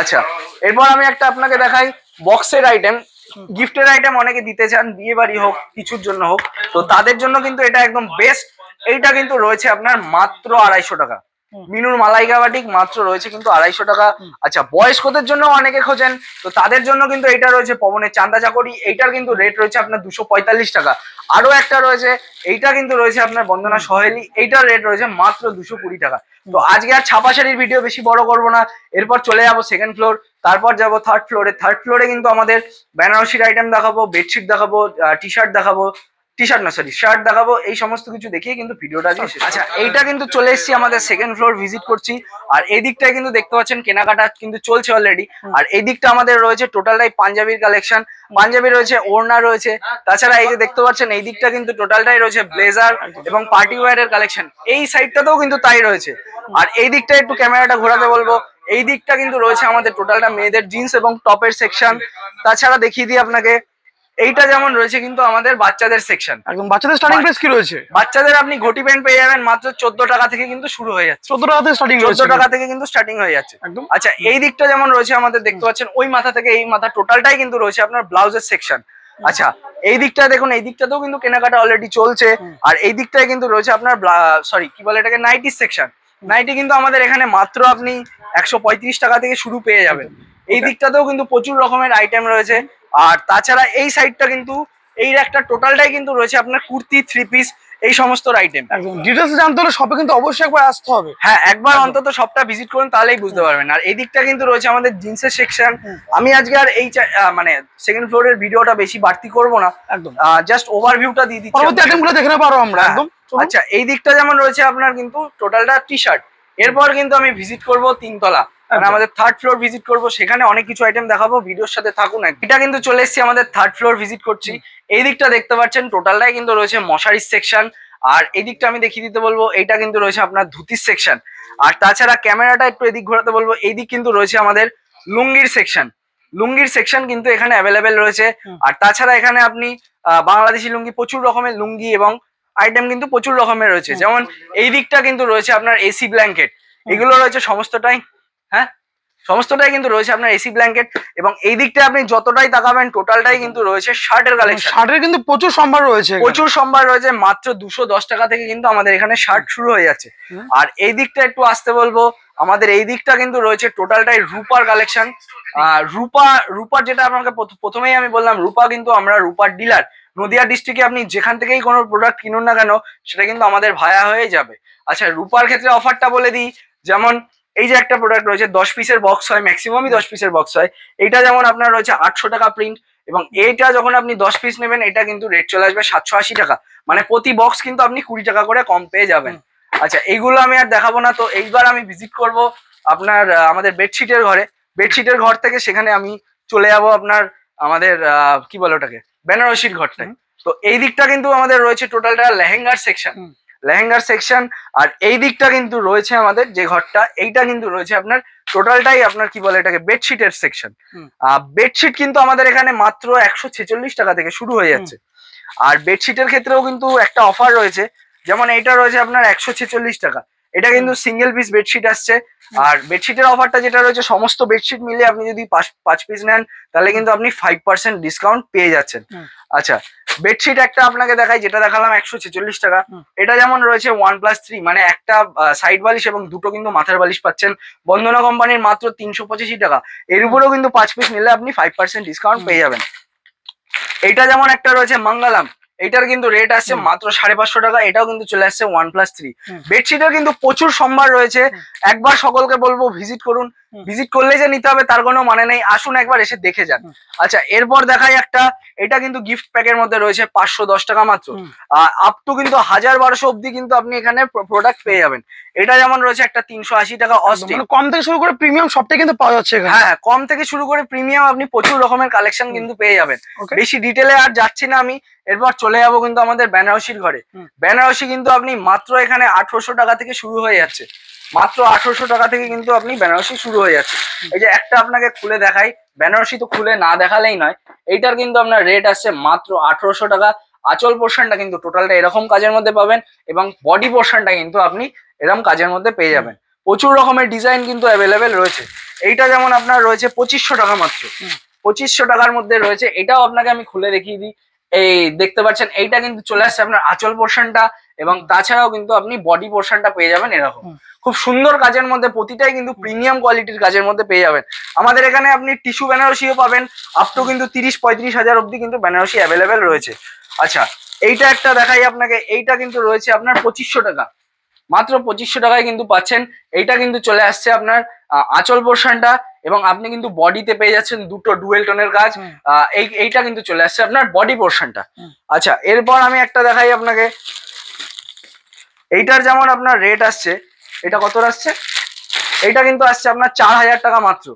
আচ্ছা এরপর আমি একটা আপনাকে দেখাই বক্সের আইটেম, গিফটের আইটেম অনেকে দিতে চান, বিয়ে বাড়ি হোক কিছুর জন্য হোক, তো তাদের জন্য কিন্তু এটা একদম বেস্ট। এইটা কিন্তু রয়েছে আপনার মাত্র 250 টাকা, মিনুর মালাইকা বাটিক মাত্র রয়েছে কিন্তু 250 টাকা। আচ্ছা বয়স্কদের জন্য অনেকে খোঁজেন, তো তাদের জন্য কিন্তু এটা রয়েছে পবনের চান্দা চাকরি, এইটার কিন্তু রেট রয়েছে আপনার 245 টাকা। আরো একটা রয়েছে, এইটা কিন্তু রয়েছে আপনার বন্দনা সহেলি, এইটার রেট রয়েছে মাত্র 220 টাকা। তো আজকে আর ছাপা শাড়ির ভিডিও বেশি বড় করবো না, এরপর চলে যাবো সেকেন্ড ফ্লোর, তারপর যাবো থার্ড ফ্লোরে। থার্ড ফ্লোরে কিন্তু আমাদের বেনারসির আইটেম দেখাবো, বেডশিট দেখাবো, টি শার্ট দেখাবো, টি শার্ট না সরি শার্ট দেখাবো, এই সমস্ত কিছু দেখিয়ে কিন্তু ভিডিওটা আজকে শেষ। আচ্ছা এইটা কিন্তু চলে এসেছি আমাদের সেকেন্ড ফ্লোর ভিজিট করছি, আর এই দিকটায় কিন্তু দেখতে পাচ্ছেন কেনাকাটা কিন্তু চলছে অলরেডি, আর এই দিকটা আমাদের রয়েছে টোটালটাই পাঞ্জাবির কালেকশন, পাঞ্জাবি রয়েছে, ওড়না রয়েছে, তাছাড়া এই যে দেখতে পাচ্ছেন এই দিকটা কিন্তু টোটালটাই রয়েছে ব্লেজার এবং পার্টি ওয়্যারের কালেকশন, এই সাইডটাতেও কিন্তু তাই রয়েছে। আর এই দিকটা একটু ক্যামেরাটা ঘোরাতে বলবো, এই দিকটা কিন্তু রয়েছে আমাদের টোটালটা মেয়েদের জিন্স এবং টপের সেকশন। তাছাড়া দেখিয়ে দিই আপনাকে, এইটা যেমন রয়েছে কিন্তু আমাদের বাচ্চাদের সেকশন, একদম। বাচ্চাদের স্টার্টিং প্রাইস কি রয়েছে? বাচ্চাদের আপনি ঘটি প্যান্ট পেয়ে যাবেন মাত্র 14 টাকা থেকে কিন্তু শুরু হয়ে যাচ্ছে, 14 টাকা থেকে স্টার্টিং রয়েছে, 14 টাকা থেকে কিন্তু স্টার্টিং হয়ে যাচ্ছে একদম। আচ্ছা এই দিকটা যেমন রয়েছে আমাদের দেখতে পাচ্ছেন ওই মাথা থেকে এই মাথা টোটালটাই কিন্তু রয়েছে আপনার ব্লাউজের সেকশন। আচ্ছা এই দিকটা দেখুন, এই দিকটাতেও কিন্তু কেনাকাটা অলরেডি চলছে, আর এই দিকটায় কিন্তু রয়েছে আপনার সরি কি বলে এটাকে নাইটি সেকশন, নাইটি কিন্তু আমাদের এখানে মাত্র আপনি 135 টাকা থেকে শুরু পেয়ে যাবেন। এই দিকটাতেও কিন্তু প্রচুর রকমের আইটেম রয়েছে, আর তাছাড়া এই সাইডটা কিন্তু এই একটা টোটালটাই কিন্তু রয়েছে আপনার কুর্তি, 3 পিস, এই সমস্ত আইটেম। একদম ডিটেইলস জানতে হলে শপে কিন্তু অবশ্যই একবার আসতে হবে। হ্যাঁ একবার অন্তত সবটা ভিজিট করুন তাহলেই বুঝতে পারবেন। আর এই দিকটা কিন্তু রয়েছে আমাদের জিন্সের সেকশন। আমি আজকে আর এই মানে সেকেন্ড ফ্লোরের ভিডিওটা বেশি বাড়তি করব না, একদম জাস্ট ওভারভিউটা দিয়ে দিচ্ছি, পরবর্তী আইটেমগুলো দেখে নেবো আরো আমরা। একদম। আচ্ছা এই দিকটা যেমন রয়েছে আপনার কিন্তু টোটালটা টি শার্ট, এরপর কিন্তু আমি ভিজিট করব তিনতলা, মানে আমাদের থার্ড ফ্লোর ভিজিট করব, সেখানে অনেক কিছু আইটেম দেখাবো, ভিডিওর সাথে থাকুন। এটা কিন্তু চলে এসেছি আমাদের থার্ড ফ্লোর ভিজিট করছি, এই দিকটা দেখতে পাচ্ছেন টোটালটাই কিন্তু রয়েছে মশারির সেকশন, আর এই দিকটা আমি দেখিয়ে দিতে বলবো, এইটা কিন্তু রয়েছে আপনার ধুতির সেকশন। আর তাছাড়া ক্যামেরাটা একটু এদিক ঘোরাতে বলবো, এই দিক কিন্তু রয়েছে আমাদের লুঙ্গির সেকশন, লুঙ্গির সেকশন কিন্তু এখানে অ্যাভেলেবেল রয়েছে। আর তাছাড়া এখানে আপনি বাংলাদেশি লুঙ্গি, প্রচুর রকমের লুঙ্গি এবং আইটেম কিন্তু প্রচুর রকমের রয়েছে। যেমন এই দিকটা কিন্তু রয়েছে আপনার এসি ব্ল্যাঙ্কেট, এগুলো রয়েছে সমস্তটাই, হ্যাঁ সমস্তটাই কিন্তু রয়েছে আপনার এসি ব্ল্যাঙ্কেট, এবং এই দিকটা আপনি যতটাই তাকাবেন টোটালটাই কিন্তু রয়েছে শার্টের কালেকশন। শার্টের কিন্তু প্রচুর সম্ভার রয়েছে, প্রচুর সম্ভার রয়েছে, মাত্র 210 টাকা থেকে কিন্তু আমাদের এখানে শার্ট শুরু হয়ে যাচ্ছে। আর এই দিকটা একটু আসতে বলবো, আমাদের এই দিকটা কিন্তু রয়েছে টোটালটাই রূপার কালেকশন। রূপার যেটা আপনাকে প্রথমেই আমি বললাম, রূপা কিন্তু আমরা রূপার ডিলার, নদিয়া ডিস্ট্রিক্টে আপনি যেখান থেকেই কোনো প্রোডাক্ট কিনুন না কেন সেটা কিন্তু আমাদের ভায়া হয়ে যাবে। আচ্ছা রূপার ক্ষেত্রে অফারটা বলে দিই, যেমন এই যে একটা প্রোডাক্ট রয়েছে 10 পিসের বক্স হয়, ম্যাক্সিমামই 10 পিসের বক্স হয়, এটা যেমন আপনার রয়েছে 800 টাকা প্রিন্ট, এবং এইটা যখন আপনি 10 পিস নেবেন এটা কিন্তু রেট চলে আসবে 780 টাকা, মানে প্রতি বক্স কিন্তু আপনি 20 টাকা করে কম পেয়ে যাবেন। আচ্ছা এইগুলো আমি আর দেখাবো না, তো এইবার আমি ভিজিট করব আপনার আমাদের বেডশিটের ঘরে, বেডশিটের ঘর থেকে সেখানে আমি চলে যাব আপনার আমাদের কি বলে ওটাকে বেনারসির ঘরটায়। তো এই দিকটা কিন্তু আমাদের রয়েছে টোটালটা লেহেঙ্গার সেকশন, লেহেঙ্গার সেকশন। আর এই দিকটা কিন্তু রয়েছে আমাদের যে ঘরটা, এইটা কিন্তু রয়েছে আপনার টোটালটাই আপনার কি বলে এটাকে বেডশিটের সেকশন। বেডশিট কিন্তু আমাদের এখানে মাত্র 146 টাকা থেকে শুরু হয়ে যাচ্ছে। আর বেডশিটের ক্ষেত্রেও কিন্তু একটা অফার রয়েছে, যেমন এইটা রয়েছে আপনার 146 টাকা, এটা কিন্তু সিঙ্গেল পিস বেডশিট আসছে। আর বেডশিটের অফারটা যেটা রয়েছে, সমস্ত বেডশিট মিলে আপনি যদি 5 পিস নেন তাহলে কিন্তু আপনি 5% ডিসকাউন্ট পেয়ে যাচ্ছেন। আচ্ছা, বেডশিট একটা আপনাকে দেখাই, যেটা দেখালাম 146 টাকা। এটা যেমন রয়েছে 1+3, মানে একটা সাইড বালিশ এবং দুটো কিন্তু মাথার বালিশ পাচ্ছেন বন্দনা কোম্পানির মাত্র 385 টাকা। এর উপরেও কিন্তু 5 পিস নিলে আপনি 5% ডিসকাউন্ট পেয়ে যাবেন। এইটা যেমন একটা রয়েছে মঙ্গলম, এটার কিন্তু রেট আসছে মাত্র 550 টাকা। এটাও কিন্তু চলে আসছে 1+3। বেডশিটের কিন্তু প্রচুর সম্ভার রয়েছে। একবার সকলকে বলবো ভিজিট করুন, ভিজিট করলে যে নিতে হবে তার কোনো মানে নেই, আসুন একবার এসে দেখে যান। আচ্ছা, এরপর দেখাই একটা, এটা কিন্তু গিফট প্যাকের মধ্যে রয়েছে 510 টাকা মাত্র। আপ টু কিন্তু 1000-1200 অব্দি কিন্তু আপনি এখানে প্রোডাক্ট পেয়ে যাবেন। এটা যেমন রয়েছে একটা 380 টাকা অস্টিক। কম থেকে শুরু করে প্রিমিয়াম সবটাই কিন্তু পাওয়া যাচ্ছে এখানে। হ্যাঁ, কম থেকে শুরু করে প্রিমিয়াম আপনি প্রচুর রকমের কালেকশন কিন্তু পেয়ে যাবেন। বেশি ডিটেলে আর যাচ্ছি না আমি, এরপর চলে যাবো কিন্তু আমাদের বেনারসির ঘরে। বেনারসি কিন্তু আপনি মাত্র এখানে 1800 টাকা থেকে শুরু হয়ে যাচ্ছে। মাত্র 1800 টাকা থেকে কিন্তু আপনি বেনারসি শুরু হয়ে যাচ্ছে। এই যে একটা আপনাকে খুলে দেখাই, বেনারসি তো খুলে না দেখালেই নয়। এইটার কিন্তু আপনার রেট আসছে মাত্র 1800 টাকা। আঁচল পোর্শনটা কিন্তু টোটালটা এরকম কাজের মধ্যে পাবেন এবং বডি পোর্শনটা কিন্তু আপনি এরকম কাজের মধ্যে পেয়ে যাবেন। প্রচুর রকমের ডিজাইন কিন্তু অ্যাভেলেবেল রয়েছে। এইটা যেমন আপনার রয়েছে 2500 টাকা মাত্র। 2500 টাকার মধ্যে রয়েছে। এটাও আপনাকে আমি খুলে দেখিয়ে দিই। এই দেখতে পাচ্ছেন, এইটা কিন্তু চলে আসছে আপনার আঁচল পোর্শনটা এবং তাছাড়াও কিন্তু আপনি বডি পোর্শনটা পেয়ে যাবেন এরকম খুব সুন্দর কাজের মধ্যে। প্রতিটাই কিন্তু প্রিমিয়াম কোয়ালিটির কাজের মধ্যে পেয়ে যাবেন। আমাদের এখানে আপনি টিস্যু বেনারসিও পাবেন, আপ টু কিন্তু 30-35 হাজার অব্দি কিন্তু বেনারসি অ্যাভেলেবেল রয়েছে। আচ্ছা, এইটা একটা দেখাই আপনাকে, এইটা কিন্তু রয়েছে আপনার 2500 টাকা। মাত্র 2500 টাকায় কিন্তু পাচ্ছেন। এইটা কিন্তু চলে আসছে আপনার আঁচল পোর্শনটা এবং আপনি কিন্তু বডিতে পেয়ে যাচ্ছেন দুটো ডুয়েল টোনের কাজ। এইটা কিন্তু চলে আসছে আপনার বডি পোর্শনটা। আচ্ছা, এরপর আমি একটা দেখাই আপনাকে, এইটার যেমন আপনার রেট আসছে, এটা কত আসছে, এইটা কিন্তু আসছে আপনার 4000 টাকা মাত্র।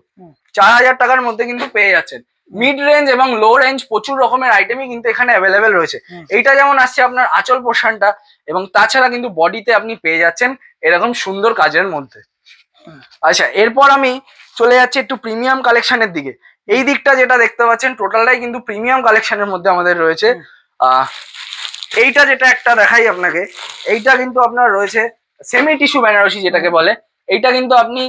4000 টাকার মধ্যে কিন্তু পেয়ে যাচ্ছেন। মিড রেঞ্জ এবং লো রেঞ্জ প্রচুর রকমের আইটেমই কিন্তু এখানে অ্যাভেলেবেল রয়েছে। এইটা যেমন আসছে আপনার আঁচল পোর্শনটা এবং তাছাড়া কিন্তু বডিতে আপনি পেয়ে যাচ্ছেন এরকম সুন্দর কাজের মধ্যে। আচ্ছা, এরপর আমি চলে যাচ্ছি একটু প্রিমিয়াম কালেকশনের দিকে। এই দিকটা যেটা দেখতে পাচ্ছেন টোটালটাই কিন্তু প্রিমিয়াম কালেকশনের মধ্যে আমাদের রয়েছে। এইটা যেটা একটা দেখাই আপনাকে, এইটা কিন্তু আপনার রয়েছে সেমি টিস্যু বেনারসি যেটাকে বলে। এইটা কিন্তু আপনি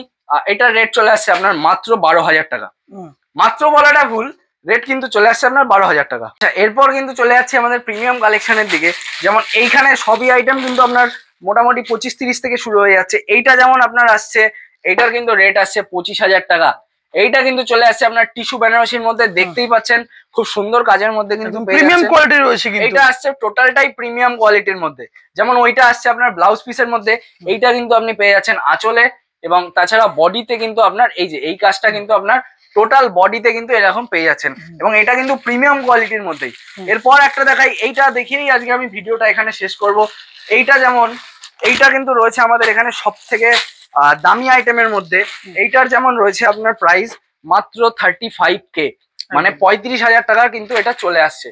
এটার রেট চলে আসছে আপনার মাত্র 12,000 টাকা। মাত্র বলাটা ভুল, রেট কিন্তু চলে আসছে আপনার 12,000 টাকা। আচ্ছা, এরপর কিন্তু চলে যাচ্ছে আমাদের প্রিমিয়াম কালেকশনের দিকে। যেমন এইখানে সবই আইটেম কিন্তু আপনার মোটামুটি 25-30 থেকে শুরু হয়ে যাচ্ছে। এইটা যেমন আপনার আসছে, এইটার কিন্তু রেট আসছে 25,000 টাকা। এইটা কিন্তু চলে আসছে আপনার টিস্যু বেনারসির মধ্যে, দেখতেই পাচ্ছেন খুব সুন্দর কাজের মধ্যে কিন্তু প্রিমিয়াম কোয়ালিটি রয়েছে কিন্তু। এটা আসছে টোটালটাই প্রিমিয়াম কোয়ালিটির মধ্যে। যেমন ওইটা আসছে আপনার ব্লাউজ পিসের মধ্যে, এইটা কিন্তু আপনি পেয়ে যাচ্ছেন আঁচলে এবং তাছাড়া বডিতে কিন্তু আপনার এই যে এই কাজটা কিন্তু আপনার টোটাল বডিতে কিন্তু এরকম পেয়ে যাচ্ছেন এবং এটা কিন্তু প্রিমিয়াম কোয়ালিটির মধ্যেই। এরপর একটা দেখাই, এইটা দেখিয়েই আজকে আমি ভিডিওটা এখানে শেষ করব। এইটা যেমন, এইটা কিন্তু রয়েছে আমাদের এখানে সব থেকে দামি আইটেমের মধ্যে। এইটার যেমন রয়েছে আপনার প্রাইস মাত্র 35K, মানে 35,000 টাকা কিন্তু এটা চলে আসছে।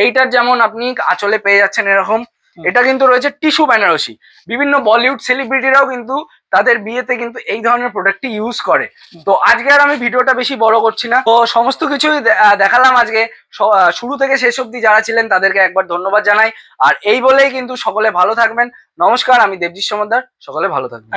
এইটার যেমন আপনি আঁচলে পেয়ে যাচ্ছেন এরকম। এটা কিন্তু রয়েছে টিস্যু বেনারসি। বিভিন্ন বলিউড সেলিব্রিটিরাও কিন্তু তাদের বিয়েতে কিন্তু এই ধরনের প্রোডাক্টটি ইউজ করে। তো আজকে আর আমি ভিডিওটা বেশি বড় করছি না, তো সমস্ত কিছুই দেখালাম আজকে। শুরু থেকে শেষ অবধি যারা ছিলেন তাদেরকে একবার ধন্যবাদ জানাই। আর এই বলেই কিন্তু সকলে ভালো থাকবেন। নমস্কার, আমি দেবজিৎ সমাদ্দার, সকলে ভালো থাকবেন।